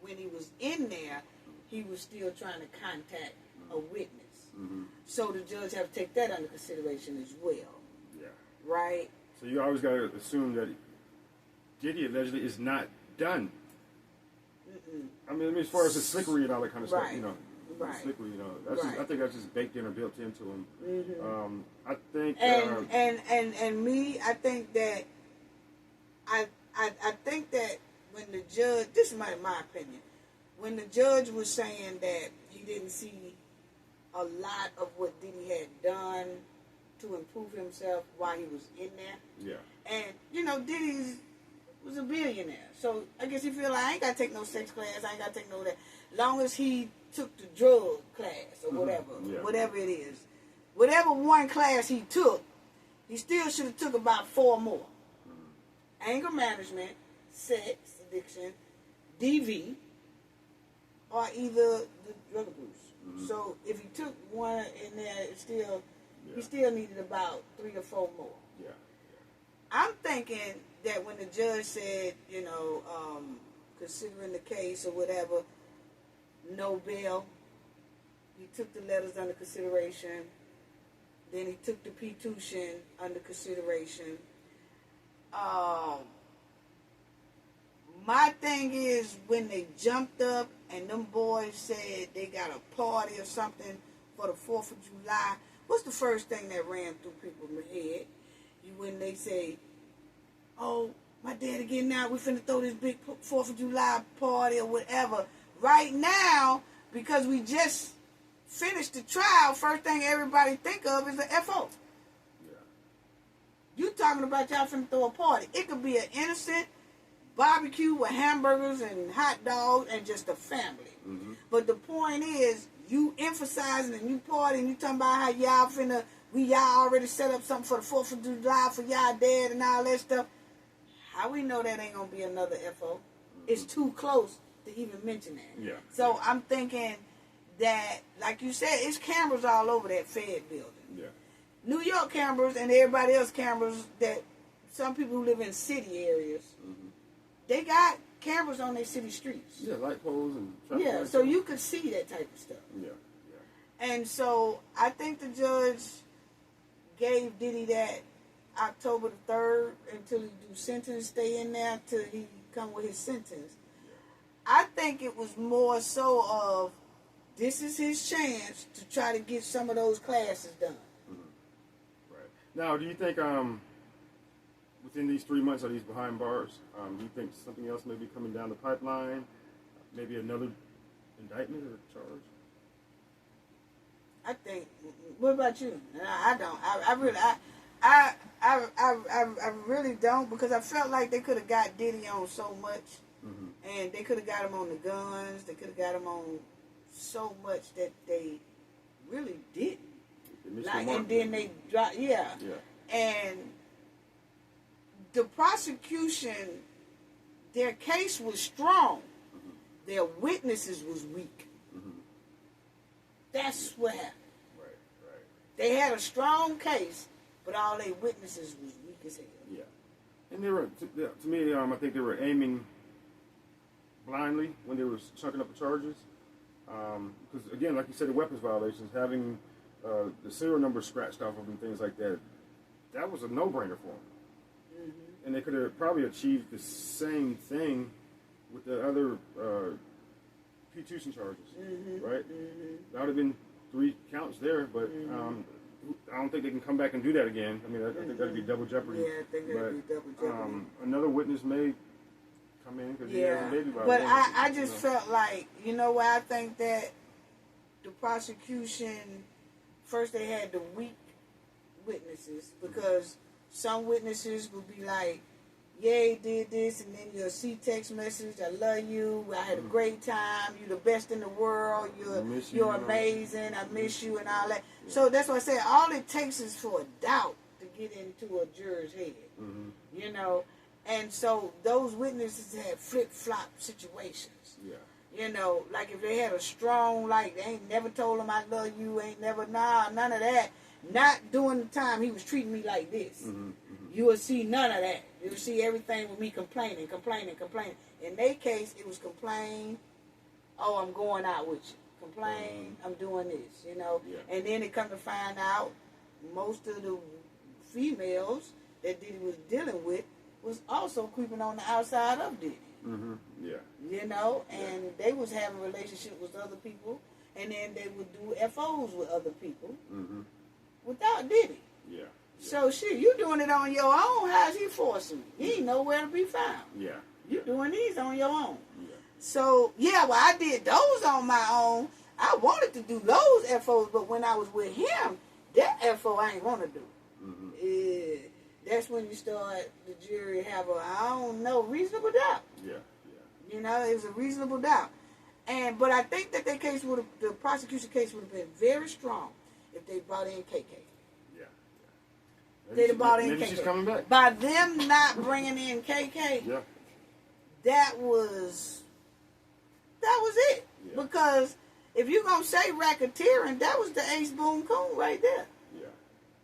when he was in there, he was still trying to contact a witness. So the judge have to take that under consideration as well. Yeah. Right? So you always got to assume that Diddy allegedly is not done. I mean, as far as the slickery and all that kind of stuff, you know. Slickery, you know. That's just, I think that's just baked in or built into him. I think... And me, I think that... I think that when the judge... This is my opinion. When the judge was saying that he didn't see a lot of what Diddy had done to improve himself while he was in there. Yeah. And, you know, Diddy was a billionaire. So I guess he feel like, I ain't got to take no sex class. I ain't got to take no that. Long as he took the drug class or whatever it is. Whatever one class he took, he still should have took about 4 more. Anger management, sex addiction, DV, or either the drug abuse. So if he took one in there, he still needed about 3 or 4 more. I'm thinking that when the judge said, you know, considering the case or whatever, no bail, he took the letters under consideration. Then he took the petition under consideration. My thing is, when they jumped up and them boys said they got a party or something for the 4th of July, what's the first thing that ran through people's head? When they say, oh, my daddy getting out, we finna throw this big 4th of July party or whatever. Right now, because we just finished the trial, first thing everybody think of is the FO. You talking about y'all finna throw a party. It could be an innocent barbecue with hamburgers and hot dogs and just a family. But the point is, you emphasizing and you partying, you talking about how y'all already set up something for the 4th of July for y'all dad and all that stuff. How we know that ain't gonna be another FO? It's too close to even mention that. So I'm thinking that, like you said, it's cameras all over that Fed building. New York cameras and everybody else cameras, that some people who live in city areas, they got cameras on their city streets. Light poles and traffic lights. So you could see that type of stuff. And so I think the judge gave Diddy that October the 3rd until he do sentence, stay in there till he come with his sentence. I think it was more so of, this is his chance to try to get some of those classes done. Right. Now, do you think within these 3 months that he's behind bars, do you think something else may be coming down the pipeline? Maybe another indictment or charge? I think. What about you? I don't. I really don't, because I felt like they could have got Diddy on so much, and they could have got him on the guns. They could have got him on so much that they really didn't. Like, and then they dropped. Yeah. And the prosecution, their case was strong. Their witnesses was weak. That's what happened. Right. They had a strong case, but all their witnesses was weak as hell. Yeah. And they were, to me, I think they were aiming blindly when they were chunking up the charges. Because, again, like you said, the weapons violations, having the serial number scratched off of them, things like that, that was a no-brainer for them. And they could have probably achieved the same thing with the other P2 charges, right? That would have been 3 counts there, but I don't think they can come back and do that again. I mean, I think that would be double jeopardy. Yeah, I think that would be double jeopardy. Another witness may come in because he has a baby by but I just felt like, you know why I think that the prosecution, first they had the weak witnesses, because some witnesses would be like, yeah, he did this, and then you'll see text message, I love you, I had a great time, you're the best in the world, you're amazing, I miss you, and all that. Yeah. So that's why I say all it takes is for a doubt to get into a juror's head, you know. And so those witnesses had flip-flop situations. Yeah. You know, like if they had a strong, like, they ain't never told him I love you, ain't never, none of that. Not during the time he was treating me like this. You will see none of that. You will see everything with me complaining. In their case, it was complain, oh, I'm going out with you. Complain, I'm doing this, you know. Yeah. And then they come to find out most of the females that Diddy was dealing with was also creeping on the outside of Diddy. Yeah. You know, and they was having relationships with other people, and then they would do FOs with other people without Diddy. Yeah. So shit, you doing it on your own. How's he forcing you? He ain't nowhere to be found. Yeah. You doing these on your own. Yeah. So yeah, well, I did those on my own. I wanted to do those FOs, but when I was with him, that FO I ain't want to do. That's when you start, the jury have a, I don't know, reasonable doubt. Yeah. You know, it was a reasonable doubt. But I think that the prosecution case would have been very strong if they brought in KK. They'd have brought in KK. She's coming back. By them not bringing in KK, that was it. Yeah. Because if you're going to say racketeering, that was the Ace Boone Coon right there. Yeah.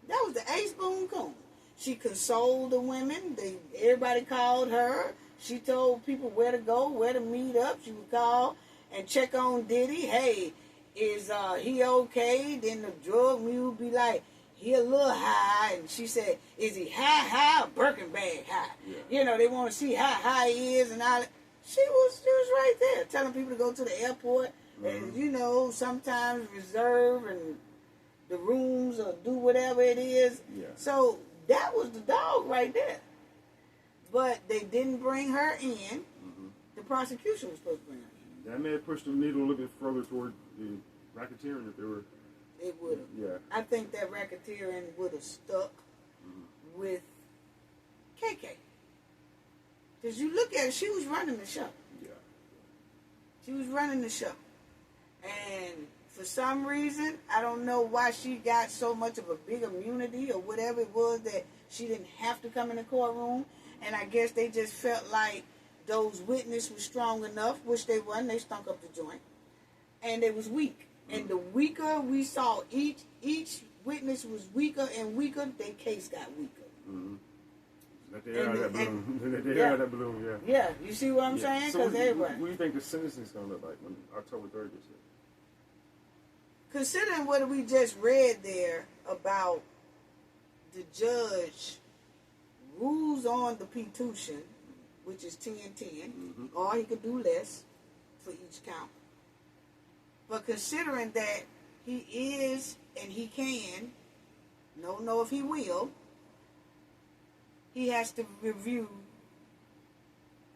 That was the Ace Boone Coon. She consoled the women. Everybody called her. She told people where to go, where to meet up. She would call and check on Diddy. Hey, is he okay? Then the drug mule would be like, he a little high. And she said, is he high or Birkin bag high? Yeah. You know, they want to see how high he is and all that. She was right there telling people to go to the airport and, you know, sometimes reserve and the rooms or do whatever it is. Yeah. So that was the dog right there. But they didn't bring her in. The prosecution was supposed to bring her in. That may have pushed the needle a little bit further toward the racketeering if they were... It would have. Yeah. I think that racketeering would have stuck with KK. Because you look at it, she was running the show. Yeah. She was running the show. And for some reason, I don't know why she got so much of a big immunity or whatever it was that she didn't have to come in the courtroom. And I guess they just felt like those witnesses were strong enough, which they weren't. They stunk up the joint. And they was weak. And the weaker we saw, each witness was weaker and weaker, their case got weaker. Let the air out of that balloon. Let the air out of that balloon, yeah. Yeah, you see what I'm saying? So what do you think the sentencing is going to look like when October 3rd gets here? Considering what we just read there about the judge rules on the P2, which is 10-10, or he could do less for each count. But considering that he is and he can, don't know if he will, he has to review.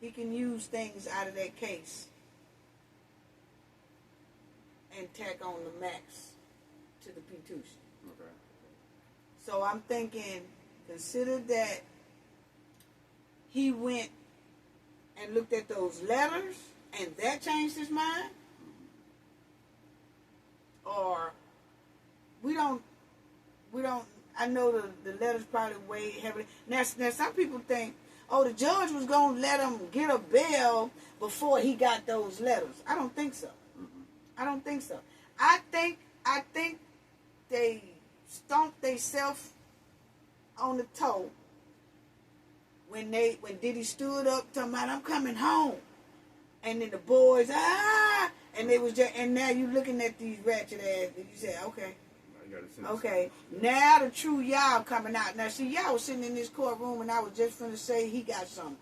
He can use things out of that case and tack on the max to the P2. Okay. So I'm thinking, consider that he went and looked at those letters and that changed his mind. Or we don't, I know the letters probably weigh heavily. Now some people think, oh, the judge was going to let him get a bail before he got those letters. I don't think so. I don't think so. I think they stomped themselves on the toe when Diddy stood up talking about, I'm coming home. And then the boys, and they was just, and now you looking at these ratchet ass, and you say, okay, now the true y'all coming out. Now see, y'all was sitting in this courtroom, and I was just finna say he got some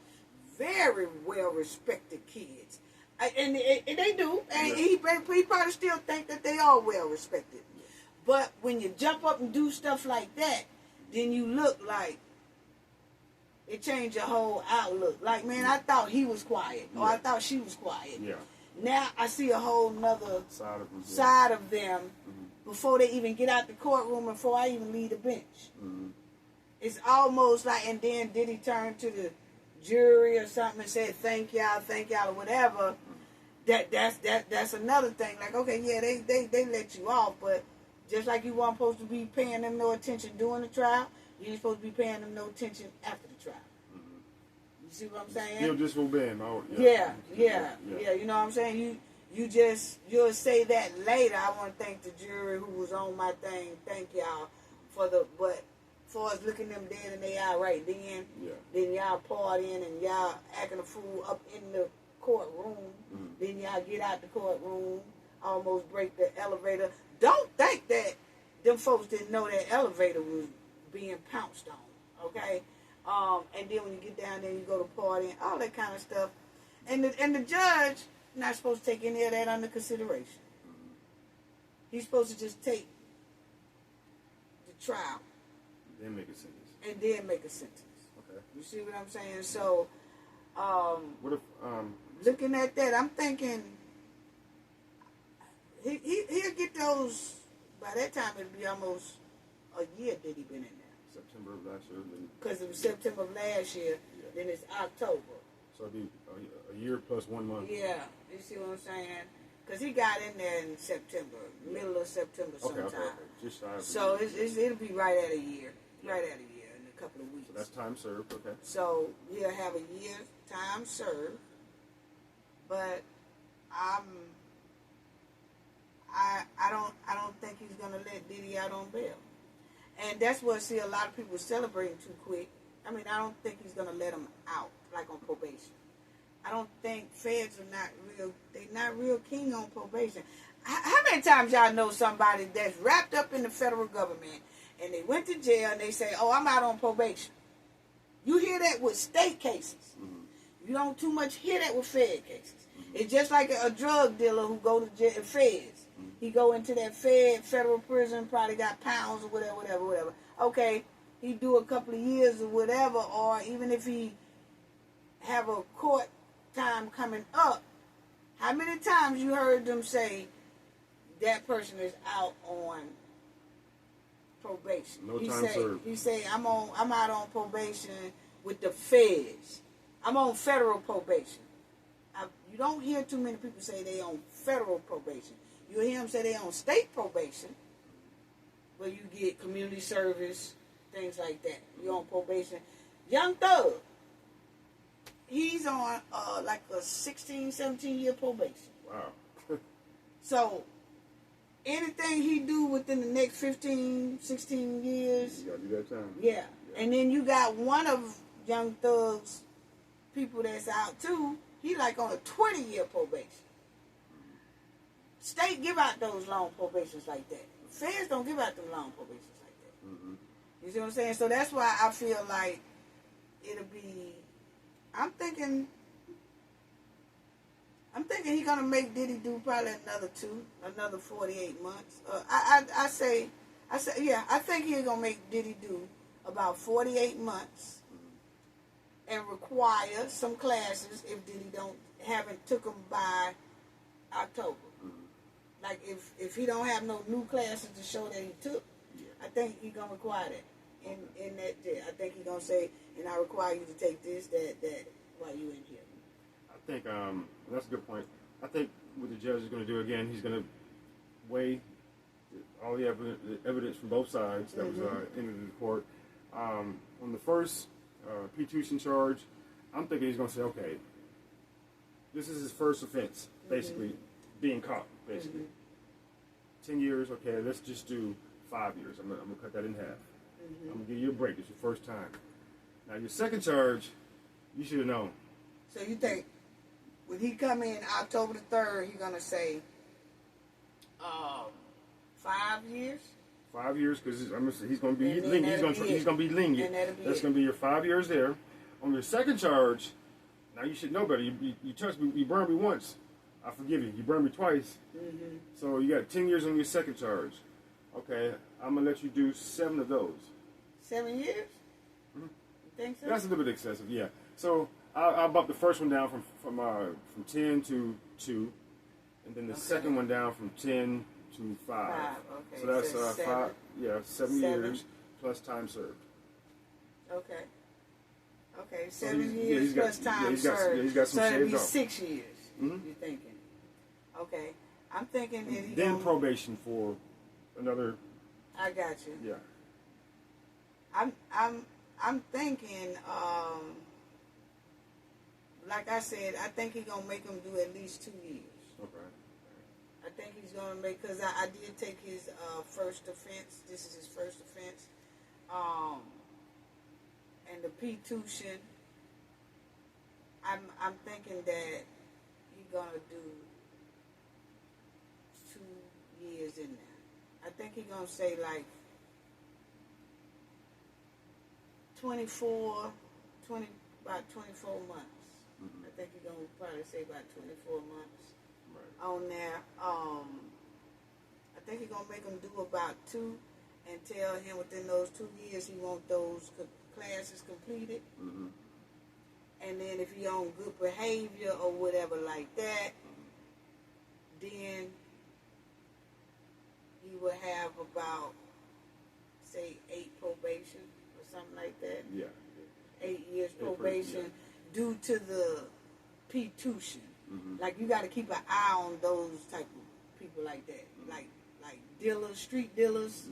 very well respected kids, and they do, and he probably still think that they are well respected. But when you jump up and do stuff like that, then you look like it changed your whole outlook. Like, man, I thought he was quiet, or I thought she was quiet. Yeah. Now I see a whole nother side of them before they even get out the courtroom, and before I even leave the bench. It's almost like, and then did he turn to the jury or something and said thank y'all, or whatever? That's another thing. Like, okay, yeah, they let you off, but just like you weren't supposed to be paying them no attention during the trial, you ain't supposed to be paying them no attention after the trial. You see what I'm saying? Still just obeying. Yeah. You know what I'm saying? You'll say that later. I want to thank the jury who was on my thing. Thank y'all but for us looking them dead in the eye right then y'all partying and y'all acting a fool up in the courtroom. Then y'all get out the courtroom, almost break the elevator. Don't think that them folks didn't know that elevator was being pounced on, okay? And then when you get down there, you go to party and all that kind of stuff. And the judge not supposed to take any of that under consideration. He's supposed to just take the trial. Then make a sentence. And then make a sentence. Okay. You see what I'm saying? So, what if, looking at that, I'm thinking he'll get those, by that time it'll be almost a year that he been in there. September of last year. Because it was September of last year, then it's October. So it'd be a year plus 1 month. Yeah, you see what I'm saying? Because he got in there in September, middle of September sometime. Okay. Just shy of so it'll be right at a year, in a couple of weeks. So that's time served, okay. So he'll have a year time served, but I don't think he's gonna let Diddy out on bail. And that's what, see, a lot of people celebrating too quick. I mean, I don't think he's going to let him out, like on probation. I don't think feds are they're not real keen on probation. How many times y'all know somebody that's wrapped up in the federal government and they went to jail and they say, oh, I'm out on probation? You hear that with state cases. You don't too much hear that with fed cases. It's just like a drug dealer who go to jail, feds. He go into that federal prison, probably got pounds or whatever. Okay, he do a couple of years or whatever, or even if he have a court time coming up, how many times you heard them say that person is out on probation? No time served. He say, I'm out on probation with the feds. I'm on federal probation. You don't hear too many people say they on federal probation. You hear them say they on state probation, where you get community service, things like that. You're on probation. Young Thug, he's on like a 16, 17-year probation. Wow. So anything he do within the next 15, 16 years. You got to do that time. Yeah. And then you got one of Young Thug's people that's out too. He like on a 20-year probation. State give out those long probations like that. Feds don't give out them long probations like that. You see what I'm saying? So that's why I feel like it'll be. I'm thinking he's gonna make Diddy do probably another 48 months. I think he's gonna make Diddy do about 48 months, and require some classes if Diddy haven't took them by October. Like if he don't have no new classes to show that he took, I think he gonna require that. In that, I think he gonna say, and I require you to take this, that while you in here. I think that's a good point. I think what the judge is going to do again, he's going to weigh all the evidence from both sides that was entered into the court. On the first P2 charge, I'm thinking he's going to say, okay, this is his first offense, basically, being caught, basically. 10 years, okay, let's just do 5 years. I'm going to cut that in half. I'm going to give you a break. It's your first time. Now, your second charge, you should have known. So you think when he come in October the 3rd, he's going to say 5 years? 5 years, because he's going to be lenient. He's going to be lenient. That's going to be your 5 years there. On your second charge, now you should know better. You touched me, you burned me once. I forgive you. You burned me twice. So you got 10 years on your second charge. Okay, I'm going to let you do 7 of those. 7 years? You think so? That's a little bit excessive, yeah. So I'll bump the first one down from 10 to 2, and then the second one down from 10 to 5. Okay. So that's 5. Yeah, 7 years plus time served. Okay. Okay, So 7 years plus time served. He's got some so it'll be off. 6 years. You're thinking. Okay, I'm thinking that he then probation for another. I got you. Yeah. I'm thinking. Like I said, I think he's gonna make him do at least 2 years. Okay. I think he's gonna make, because I did take his first offense. This is his first offense. And the P2. I'm thinking that he's gonna do 2 years in there. I think he's gonna say like about 24 months. I think he's gonna probably say about 24 months on there. I think he's gonna make him do about 2, and tell him within those 2 years he want those classes completed. And then if he on good behavior or whatever like that, then he will have about, say, 8 probation or something like that. Yeah. 8 years probation due to the P2. Like, you got to keep an eye on those type of people like that. Like dealers, street dealers,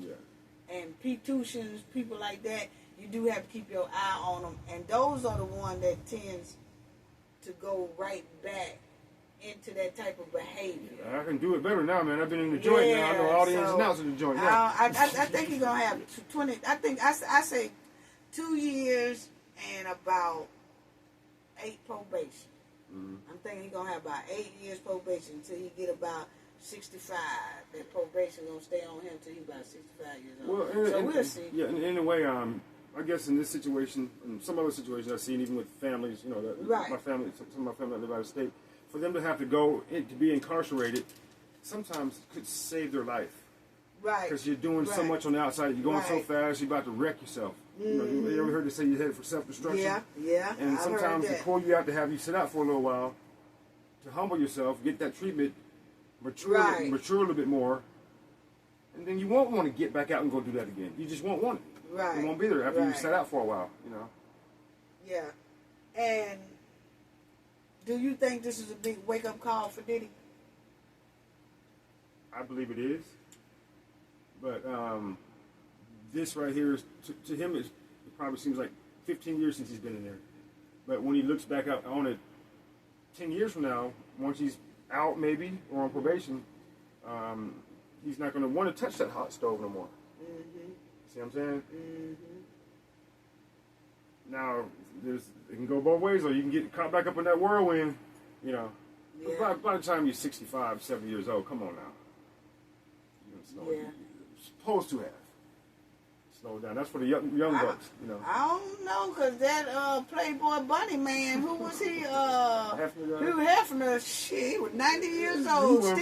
and P2, people like that. You do have to keep your eye on them. And those are the ones that tends to go right back into that type of behavior. I can do it better now, man. I've been in the joint now. I know all the ins and outs of the joint now. I think he's going to have 20. I think I say 2 years and about 8 probation. I'm thinking he's going to have about 8 years probation until he get about 65. That probation going to stay on him until he's about 65 years old. Well, we'll see. Yeah, in a way, I guess in this situation, and some other situations I've seen, even with families, you know, my family, some of my family that live out of state, for them to have to go to be incarcerated, sometimes could save their life. Right. Because you're doing so much on the outside, you're going so fast, you're about to wreck yourself. You know, you ever heard they say you're headed for self-destruction? Yeah. And sometimes they pull you out to have you sit out for a little while, to humble yourself, get that treatment, mature a little bit more, and then you won't want to get back out and go do that again. You just won't want it. Right. You won't be there after you sat out for a while, you know. Yeah. And do you think this is a big wake-up call for Diddy? I believe it is. But this right here, is, to him, it probably seems like 15 years since he's been in there. But when he looks back out on it 10 years from now, once he's out maybe, or on probation, he's not going to want to touch that hot stove no more. See what I'm saying? Now, it can go both ways, or you can get caught back up in that whirlwind, you know. Yeah. By the time you're 65, 70 years old, come on now. You're supposed to have. Slow down. That's for the young bucks, you know. I don't know, because that Playboy Bunny man, who was he? Hugh Hefner, shit, he was 90 years old.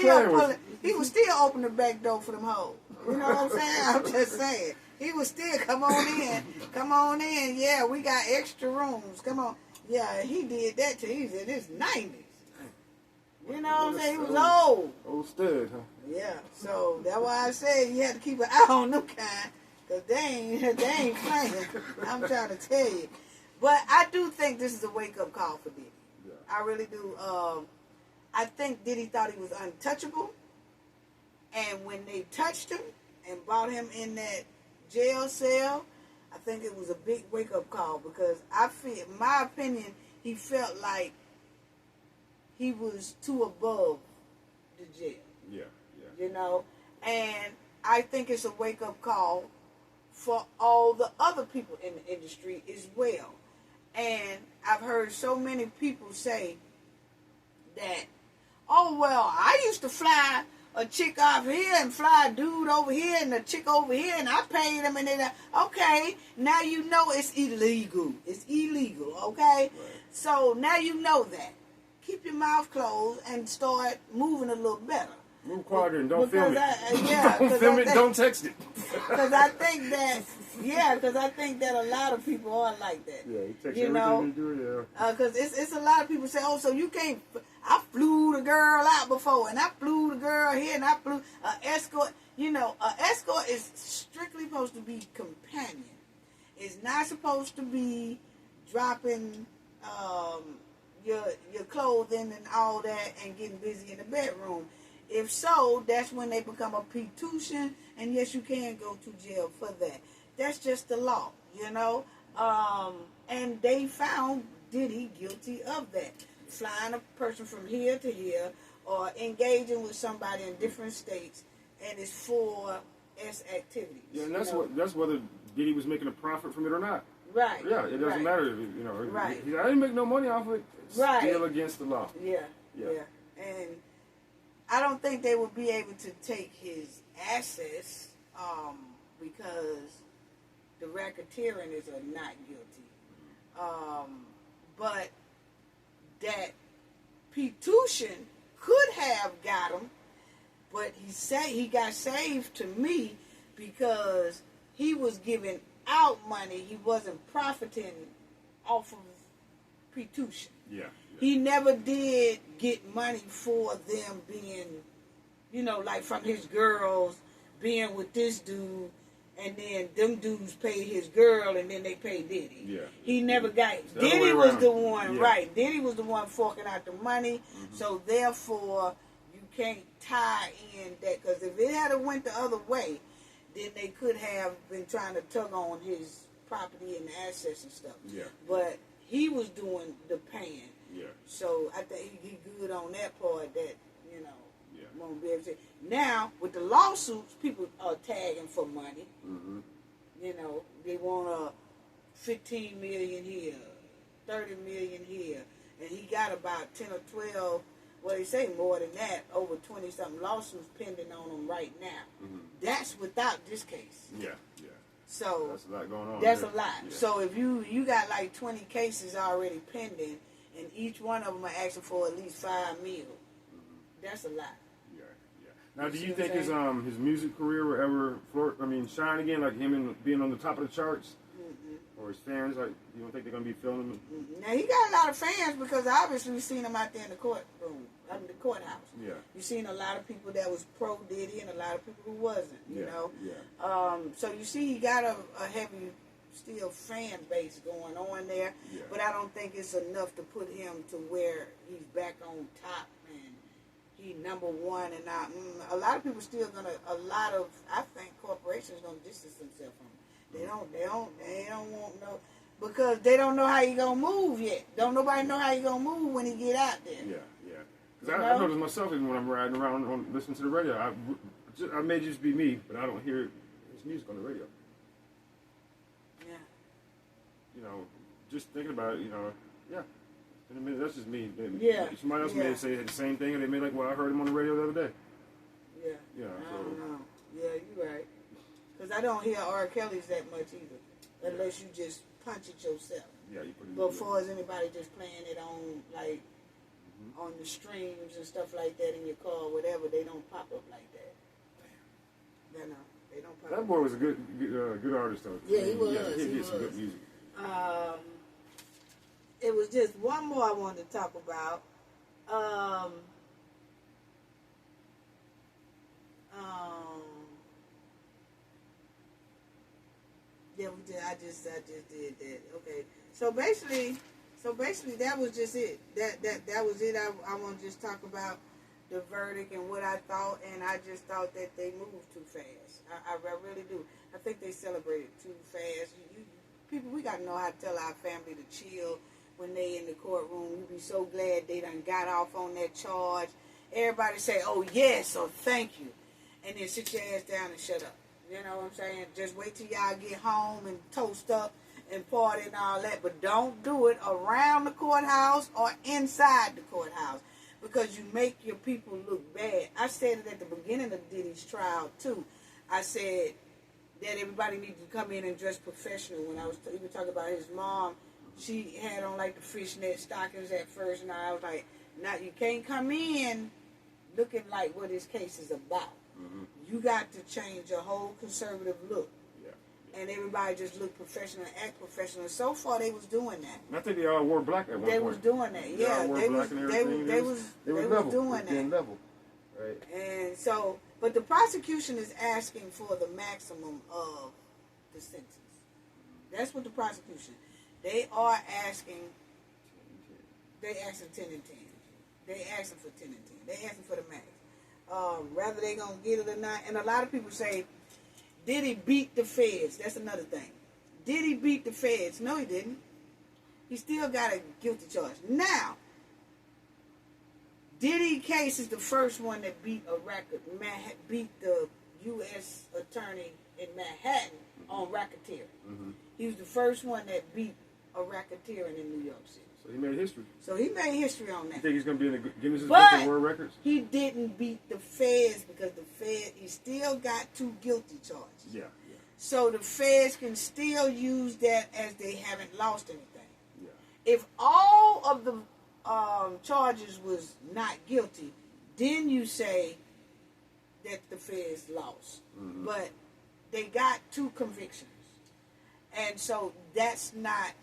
He was still opening the back door for them hoes. You know what I'm saying? I'm just saying. He was still, come on in. Yeah, we got extra rooms. Come on. Yeah, he did that till he's in his 90s. You know what I'm saying? He was old. old. Old stud, huh? Yeah, so that's why I said you had to keep an eye on them kind, because they ain't playing. I'm trying to tell you. But I do think this is a wake-up call for Diddy. Yeah. I really do. I think Diddy thought he was untouchable, and when they touched him and brought him in that jail cell, I think it was a big wake-up call, because I feel, in my opinion, he felt like he was too above the jail. Yeah. You know, and I think it's a wake-up call for all the other people in the industry as well. And I've heard so many people say that, oh, well, I used to fly a chick off here and fly a dude over here and a chick over here, and I paid them, and then, okay, now you know it's illegal. It's illegal, okay? Right. So now you know that. Keep your mouth closed and start moving a little better. Move quieter and don't film it. Don't film it, don't text it. Because I think that a lot of people are like that. Yeah, you text you know, everything you do, yeah. Because it's a lot of people say, oh, so you can't, I flew the girl out before, and I flew the girl here, and I flew an escort. You know, an escort is strictly supposed to be companion. It's not supposed to be dropping your clothing and all that and getting busy in the bedroom. If so, that's when they become a P2tion, and yes, you can go to jail for that. That's just the law, you know. And they found Diddy guilty of that. Flying a person from here to here, or engaging with somebody in different states, and it's for S activities. Yeah, and that's whether Diddy was making a profit from it or not. Right. Yeah, it doesn't matter, you know. Right. I didn't make no money off of it. It's still against the law. Yeah. And I don't think they will be able to take his assets because the racketeering are not guilty. But that P2tion could have got him, but he got saved to me because he was giving out money. He wasn't profiting off of P2tion. Yeah. He never did get money for them being, you know, like from his girls being with this dude, and then them dudes paid his girl, and then they paid Diddy. Yeah. He never got it. Diddy was the one, right. Diddy was the one forking out the money, so therefore you can't tie in that, because if it had went the other way, then they could have been trying to tug on his property and assets and stuff. Yeah. But he was doing the paying. Yeah. So I think he good on that part, that, you know, won't be able to. Now, with the lawsuits, people are tagging for money. Mm-hmm. You know, they want 15 million here, 30 million here. And he got about 10 or 12, well, they say more than that, over 20-something lawsuits pending on him right now. Mm-hmm. That's without this case. Yeah. So that's a lot going on. That's there. a lot. Yeah. So if you got like 20 cases already pending, and each one of them are asking for at least $5 million, that's a lot. Yeah. Now, do you think his music career will ever shine again, like him being on the top of the charts? Or his fans, like, you don't think they're gonna be filming him? Now he got a lot of fans because obviously we've seen him out there in the courtroom, the courthouse. Yeah. You've seen a lot of people that was pro Diddy and a lot of people who wasn't. You know. Yeah. So you see, he got a heavy still fan base going on there, but I don't think it's enough to put him to where he's back on top and he number one. And not a lot of people still I think corporations gonna distance themselves from him. They don't want no, because they don't know how he gonna move yet. Don't nobody know how he gonna move when he get out there. Yeah. Because I notice myself even when I'm riding around listening to the radio. I may just be me, but I don't hear his music on the radio. Yeah. You know, just thinking about it, you know, in a minute, that's just me. Somebody else may say the same thing, and they may like, well, I heard him on the radio the other day. Yeah. I don't know. Yeah, you're right. Because I don't hear R. Kelly's that much either, unless you just punch it yourself. Yeah, you put it. But far as anybody just playing it on, like, on the streams and stuff like that in your car or whatever, they don't pop up like that. Damn. No, they don't pop up. That boy was a good artist, though. Yeah, he was. Yeah, he did some good music. it was just one more I wanted to talk about. Um, um, yeah, we did. I just did that. Okay. So basically, that was just it. That was it. I want to just talk about the verdict and what I thought, and I just thought that they moved too fast. I really do. I think they celebrated too fast. People, we got to know how to tell our family to chill when they in the courtroom. We be so glad they done got off on that charge. Everybody say, oh, yes, or thank you. And then sit your ass down and shut up. You know what I'm saying? Just wait till y'all get home and toast up and party and all that. But don't do it around the courthouse or inside the courthouse, because you make your people look bad. I said it at the beginning of Diddy's trial, too. I said that everybody needed to come in and dress professional. When I was even talking about his mom, she had on like the fishnet stockings at first, and I was like, "Now you can't come in looking like what this case is about. Mm-hmm. You got to change your whole conservative look." Yeah. And everybody just looked professional and act professional. So far, they was doing that. And I think they all wore black at one point. They was doing that. Yeah, they was doing that. Level. Right. And so, but the prosecution is asking for the maximum of the sentence. That's what the prosecution. They are asking. They asking 10 and 10. They asking for 10 and 10. They asking for the max. Whether they gonna get it or not. And a lot of people say, did he beat the feds? That's another thing. Did he beat the feds? No, he didn't. He still got a guilty charge. Now, Diddy case is the first one that beat a record. Beat the U.S. attorney in Manhattan on racketeering. Mm-hmm. He was the first one that beat a racketeering in New York City. So he made history. On that. You think he's going to be in the Guinness Book of World Records? He didn't beat the feds because he still got 2 guilty charges. Yeah. So the feds can still use that as they haven't lost anything. Yeah. If all of the charges was not guilty, then you say that the feds lost. Mm-hmm. But they got 2 convictions. And so that's not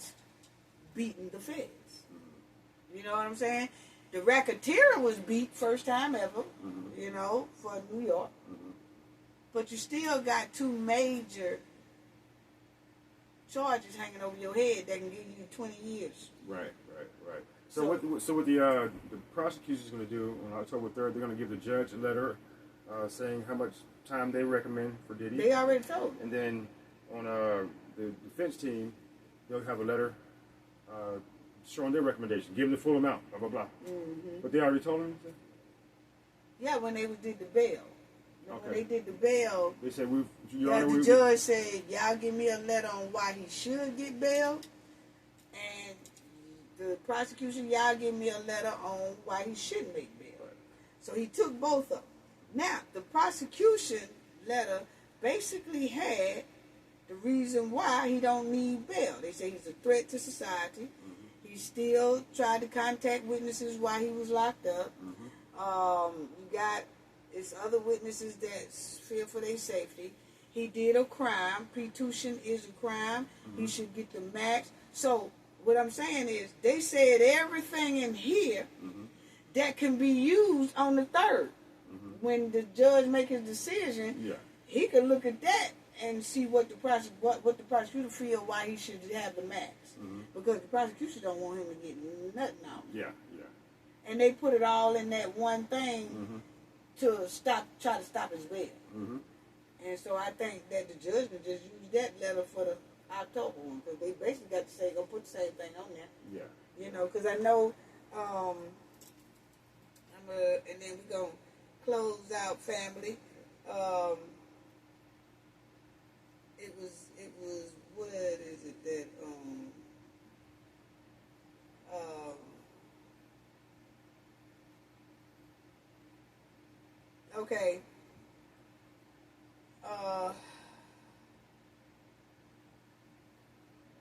beating the feds. Mm-hmm. You know what I'm saying? The racketeer was beat first time ever, mm-hmm. For New York. Mm-hmm. But you still got 2 major charges hanging over your head that can give you 20 years. Right. So what the prosecution is going to do on October 3rd, they're going to give the judge a letter saying how much time they recommend for Diddy. They already told. And then on the defense team, they'll have a letter showing their recommendation, give them the full amount, blah, blah, blah. Mm-hmm. But they already told them? Yeah, when they did the bail. Okay. When they did the bail, they said, the judge said, y'all give me a letter on why he should get bail. And the prosecution, y'all give me a letter on why he shouldn't make bail. Right. So he took both of them. Now, the prosecution letter basically had the reason why he don't need bail. They say he's a threat to society. Mm-hmm. He still tried to contact witnesses while he was locked up. Mm-hmm. You got his other witnesses that fear for their safety. He did a crime. Pre-tuition is a crime. Mm-hmm. He should get the max. So what I'm saying is, they said everything in here mm-hmm. that can be used on the 3rd. Mm-hmm. When the judge make his decision, he could look at that and see what the prosecutor feel why he should have the max. Mm-hmm. Because the prosecution don't want him to get nothing out. Yeah. And they put it all in that one thing mm-hmm. to try to stop his bail. Mm-hmm. And so I think that the judge could just use that letter for the October one, because they basically got to say, go put the same thing on there. Yeah. Because I know, and then we're going to close out, family. It was, what is it that, okay.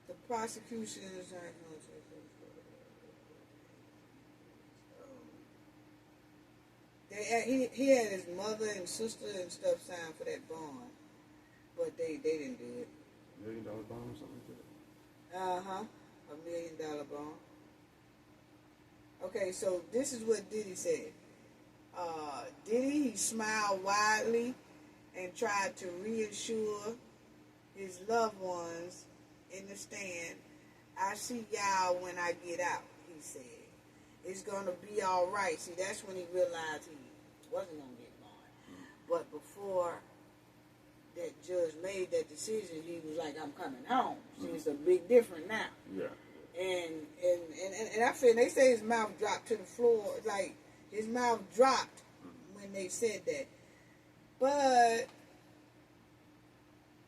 The prosecution is not going to he had his mother and sister and stuff signed for that bond, but they didn't do it. $1 million bond or something like that? $1 million bond. Okay, so this is what Diddy said. Diddy, he smiled widely and tried to reassure his loved ones in the stand. I see y'all when I get out, he said. It's going to be all right. See, that's when he realized he wasn't going to get gone. But before that judge made that decision, he was like, I'm coming home. See, it's a big difference now. Yeah. And I feel they say his mouth dropped to the floor. Like, his mouth dropped when they said that. But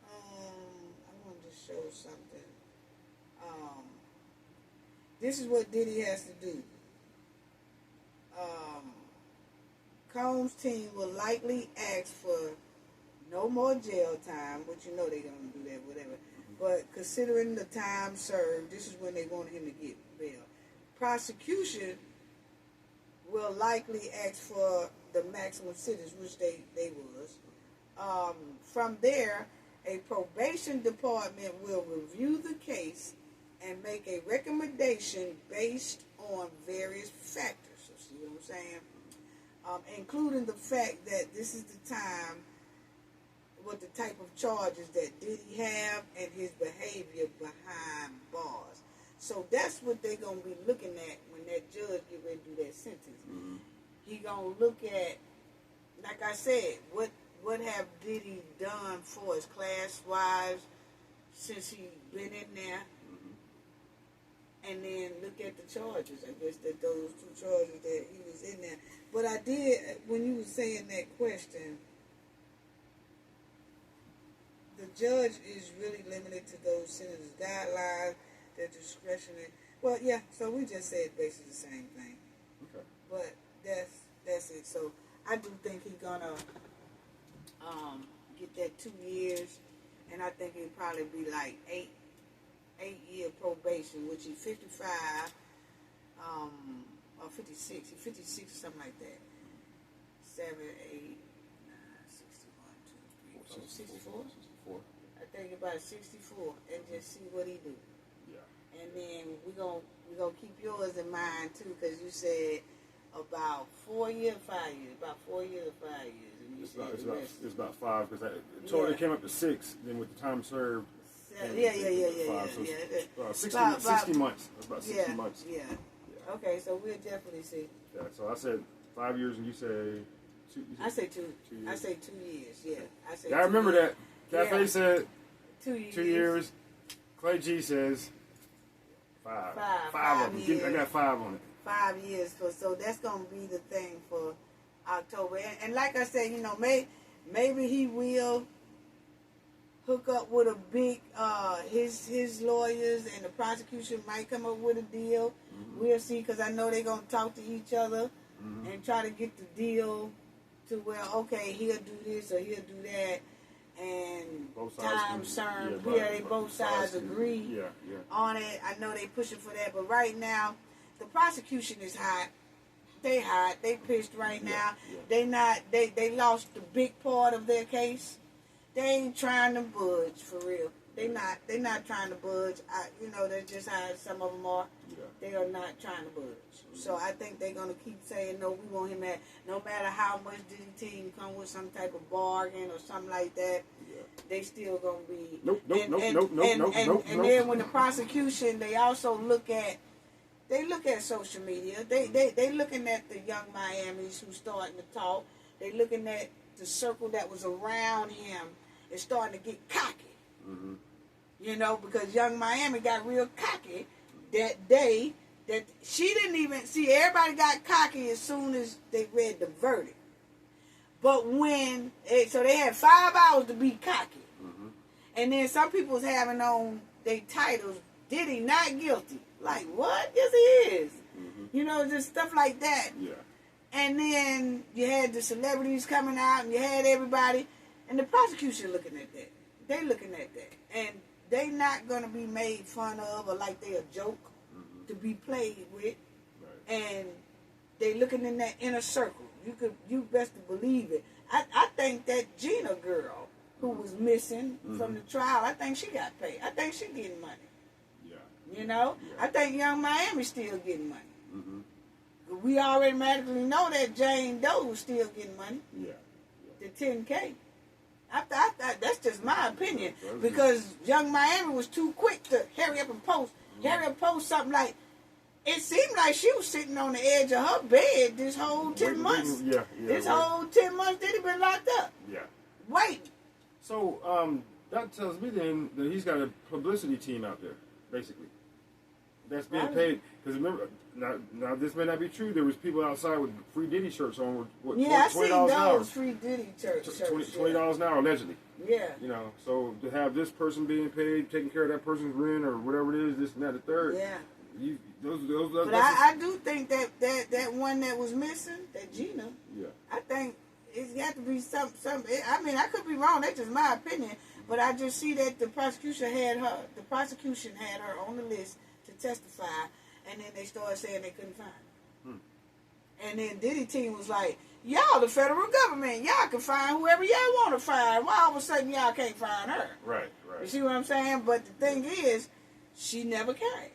I wanted to show something. This is what Diddy has to do. Combs' team will likely ask for no more jail time, but you know they're going to do that, whatever. But considering the time served, this is when they want him to get bail. Prosecution will likely ask for the maximum sentence, which they was. From there, a probation department will review the case and make a recommendation based on various factors. So see what I'm saying? Including the fact that this is the time, what the type of charges that Diddy have and his behavior behind bars. So that's what they're going to be looking at when that judge get ready to do that sentence. Mm-hmm. He going to look at, like I said, what have Diddy done for his class-wise since he been in there? And then look at the charges. I guess that those two charges that he was in there. But I did, when you were saying that question, the judge is really limited to those senators' guidelines, their discretionary. Well, yeah, so we just said basically the same thing. Okay. But that's it. So I do think he's going to get that 2 years, and I think it'll probably be like 8-year probation, which is 55 or 56. He's 56 or something like that. 7, 8, 9, 61, 2, 3, 4, 64? 64. I think about 64, and just see what he do. Yeah. And then we're gonna keep yours in mind too, because you said about 4 years, 5 years, about 4 years or 5 years. And you it's about 5 because it came up to 6. Then with the time served. Yeah. 60 months. That's about 60 months. Yeah. Okay, so we'll definitely see. Yeah, so I said 5 years and you say 2. I say 2. 2 years. I say 2 years, yeah. I say I remember that. Cafe said 2 years. 2 years. Clay G says 5. 5 of them. Years. I got 5 on it. 5 years. So that's going to be the thing for October. And like I said, maybe he will hook up with a big, his lawyers and the prosecution might come up with a deal. Mm-hmm. We'll see, because I know they're going to talk to each other and try to get the deal to where, okay, he'll do this or he'll do that. And time served. They both sides agree on it. I know they pushing for that, but right now, the prosecution is hot. They hot. They pissed right now. Yeah. They lost the big part of their case. They ain't trying to budge, for real. They're not trying to budge. That's just how some of them are. Yeah. They are not trying to budge. Mm-hmm. So I think they're going to keep saying, no, we want him at, no matter how much Diddy team come with some type of bargain or something like that, they still going to be. Nope. And then when the prosecution, they also look at social media. They looking at the young Miamis who's starting to talk. They looking at the circle that was around him is starting to get cocky. Mm-hmm. Because young Miami got real cocky that day. That she didn't even see. Everybody got cocky as soon as they read the verdict. But so they had 5 hours to be cocky. Mm-hmm. And then some people was having on their titles, Diddy not guilty. Like, what? Yes, he is. Mm-hmm. Just stuff like that. Yeah. And then you had the celebrities coming out, and you had everybody, and the prosecution looking at that. They looking at that. And they not going to be made fun of or like they a joke to be played with. Right. And they looking in that inner circle. You best to believe it. I think that Gina girl who was missing from the trial, I think she got paid. I think she getting money. Yeah. I think young Miami's still getting money. Mm-hmm. we already automatically know that Jane Doe was still getting money. Yeah. The 10K. I thought that's just my opinion, because Young Miami was too quick to hurry up and post. Hurry up and post something like, it seemed like she was sitting on the edge of her bed this whole 10 months. This whole 10 months that he been locked up. Yeah. Waiting. So that tells me then that he's got a publicity team out there, basically. That's being paid. Because remember, now this may not be true. There was people outside with free Diddy shirts on. With, what, yeah, $20 I seen those free Diddy shirts. $20 an hour, allegedly. Yeah. You know, so to have this person being paid, taking care of that person's rent or whatever it is, this and that, the third. Yeah. But I do think that one that was missing, that Gina. Yeah. I think it's got to be some. I mean, I could be wrong. That's just my opinion. But I just see that the prosecution had her on the list to testify, and then they started saying they couldn't find her. And then Diddy team was like, y'all the federal government, y'all can find whoever y'all want to find. Why all of a sudden y'all can't find her? Right. You see what I'm saying? But the thing is, she never came.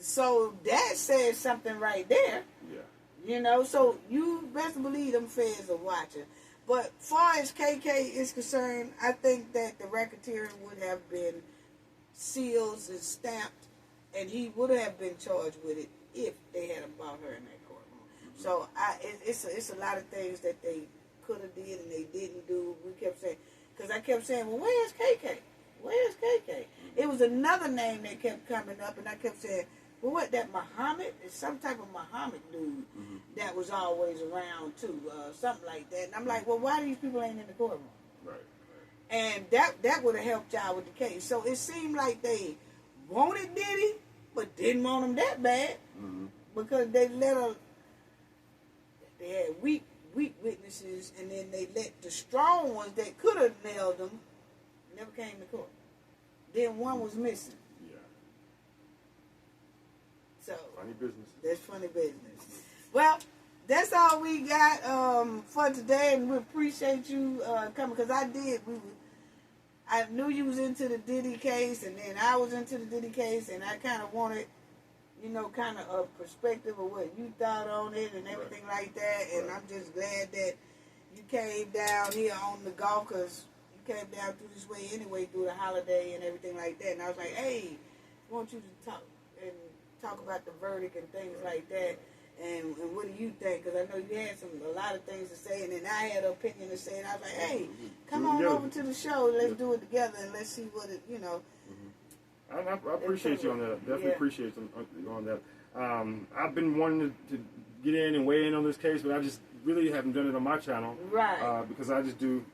So that says something right there. Yeah. You know, so you best believe them feds are watching. But far as KK is concerned, I think that the racketeering would have been sealed and stamped, and he would have been charged with it if they had brought her in that courtroom. So it's a lot of things that they could have did and they didn't do. We kept saying, because I kept saying, well, where's KK? Where's KK? It was another name that kept coming up, and I kept saying, well, what, that Muhammad? It's some type of Muhammad dude that was always around, too. Something like that. And I'm like, well, why these people ain't in the courtroom? Right. And that would have helped y'all with the case. So it seemed like they wanted Diddy, but didn't want him that bad. Because they had weak witnesses, and then they let the strong ones that could have nailed them never came to court. Then one was missing. So funny business. That's funny business. Well, that's all we got for today, and we appreciate you coming, because I knew you was into the Diddy case, and then I was into the Diddy case, and I kind of wanted, kind of a perspective of what you thought on it and everything like that. And I'm just glad that you came down here on the golf, because you came down through this way anyway, through the holiday and everything like that. And I was like, hey, I want you to talk about the verdict and things like that. And what do you think? Because I know you had a lot of things to say, and then I had an opinion to say, and I was like, hey, come on over to the show, let's do it together, and let's see what it, I appreciate you on that. Definitely appreciate you on that. I've been wanting to get in and weigh in on this case, but I just really haven't done it on my channel. Right. Because I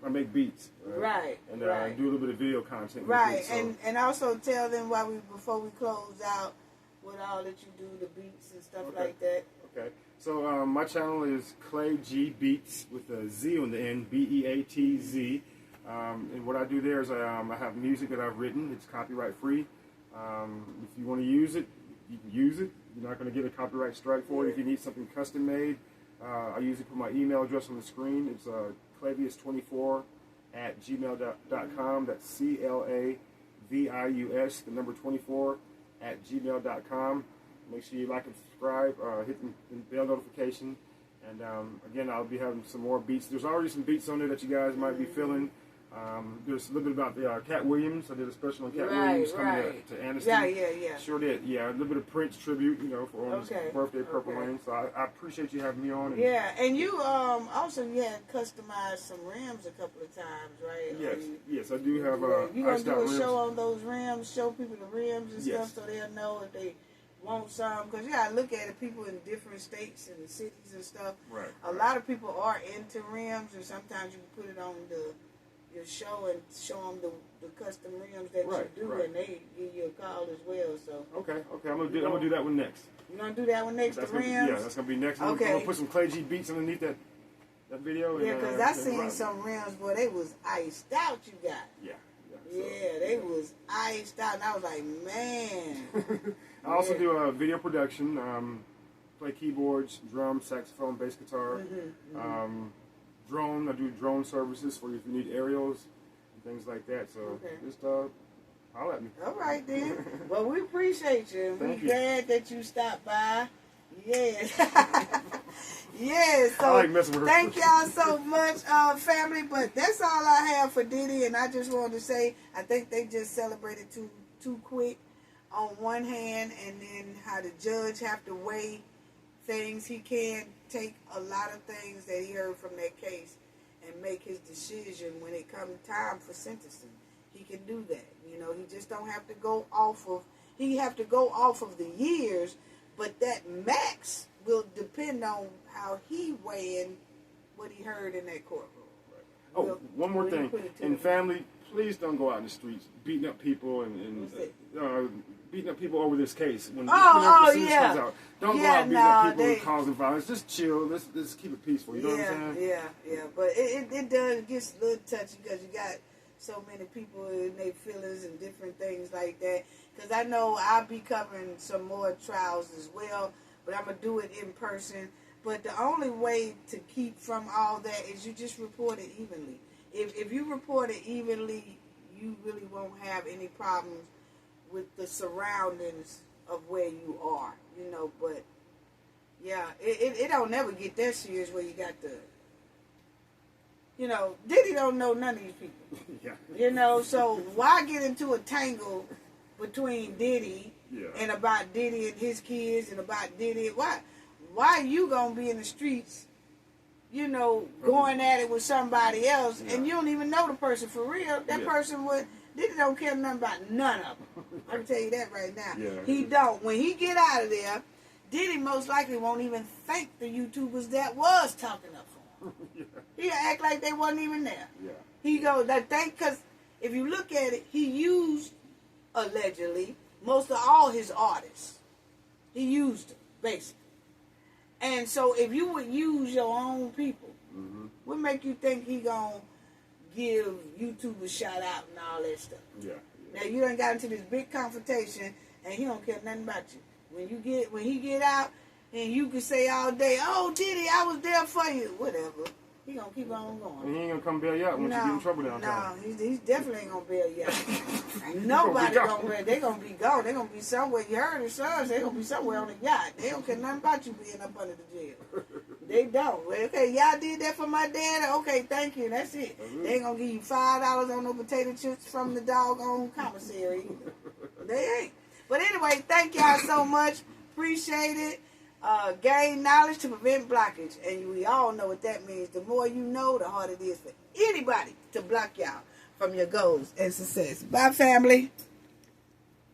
make beats. Right. And I do a little bit of video content. Right. With it, and also tell them before we close out, what all that you do, the beats and stuff like that. Okay. So my channel is Clay G Beats with a Z on the end, BEATZ. And what I do there is I have music that I've written. It's copyright free. If you want to use it, you can use it. You're not going to get a copyright strike for it. If you need something custom made, I usually put my email address on the screen. It's clavius24@gmail.com. That's CLAVIUS, the number 24 @gmail.com. Make sure you like and subscribe, hit the bell notification, and again, I'll be having some more beats. There's already some beats on there that you guys might be feeling. There's a little bit about the Cat Williams. I did a special on Cat Williams coming to Anniston. Yeah. Sure did. Yeah, a little bit of Prince tribute, for on his birthday, Purple Rain. So I appreciate you having me on. And you also had customized some rims a couple of times, right? Yes, I do have. You gonna do a show on those rims? Show people the rims and stuff, so they'll know if they want some. Because I look at it, people in different states and cities and stuff. Right. A lot of people are into rims, and sometimes you can put it on your show and show them the custom rims that you do, and they give you a call as well. So okay, I'm gonna do that one next. You gonna do that one next? The rims? That's gonna be next. Okay. I'm gonna put some Clay G Beats underneath that video. Yeah, because I seen some rims, boy, they was iced out. You got. Yeah, they was iced out, and I was like, man. I also do video production. Play keyboards, drums, saxophone, bass guitar. Drone. I do drone services for you if you need aerials and things like that. So just holler at me. All right then. Well, we appreciate you. We're glad that you stopped by. Yeah. Yeah, so I like messing with her. thank y'all so much, family. But that's all I have for Diddy, and I just wanted to say I think they just celebrated too quick on one hand, and then how the judge have to weigh things. He can't take a lot of things that he heard from that case and make his decision when it comes time for sentencing. He can do that. You know, he just don't have to go off of. He have to go off of the years, but that max will depend on how he weighing what he heard in that courtroom. Oh, one more thing. In family, please don't go out in the streets beating up people and beating up people over this case. When yeah. comes out. Don't go out beating up people and causing violence. Just chill. Let's keep it peaceful. You know what I'm saying? Yeah. But it does get a little touchy because you got so many people in their feelings and different things like that. Because I know I'll be covering some more trials as well, but I'm going to do it in person. But the only way to keep from all that is you just report it evenly. If you report it evenly, you really won't have any problems with the surroundings of where you are, you know. But, yeah, it don't never get that serious where you got the, you know, Diddy don't know none of these people. Yeah. You know, so why get into a tangle between Diddy and about Diddy and his kids and about Diddy? Why you gonna be in the streets, you know, going at it with somebody else and you don't even know the person for real? That person Diddy don't care nothing about none of them. I can tell you that right now. Yeah. He don't. When he get out of there, Diddy most likely won't even thank the YouTubers that was talking up for him. He'll act like they wasn't even there. Yeah. He goes, because if you look at it, he used, allegedly, most of all his artists. He used them, basically. And so if you would use your own people, what make you think he gonna give YouTube a shout out and all that stuff? Yeah. Now you done got into this big confrontation and he don't care nothing about you. When he get out and you can say all day, "Oh, Diddy, I was there for you," whatever. He gonna keep on going. And he ain't gonna come bail you out when you get in trouble downtown. No, he definitely ain't gonna bail you out. Nobody gonna bail. They gonna be gone. They gonna be somewhere. You heard his sons. They gonna be somewhere on a yacht. They don't care nothing about you being up under the jail. They don't. Well, okay, y'all did that for my dad. Okay, thank you. That's it. They ain't gonna give you $5 on no potato chips from the doggone commissary. They ain't. But anyway, thank y'all so much. Appreciate it. Gain knowledge to prevent blockage. And we all know what that means. The more you know, the harder it is for anybody to block y'all from your goals and success. Bye, family.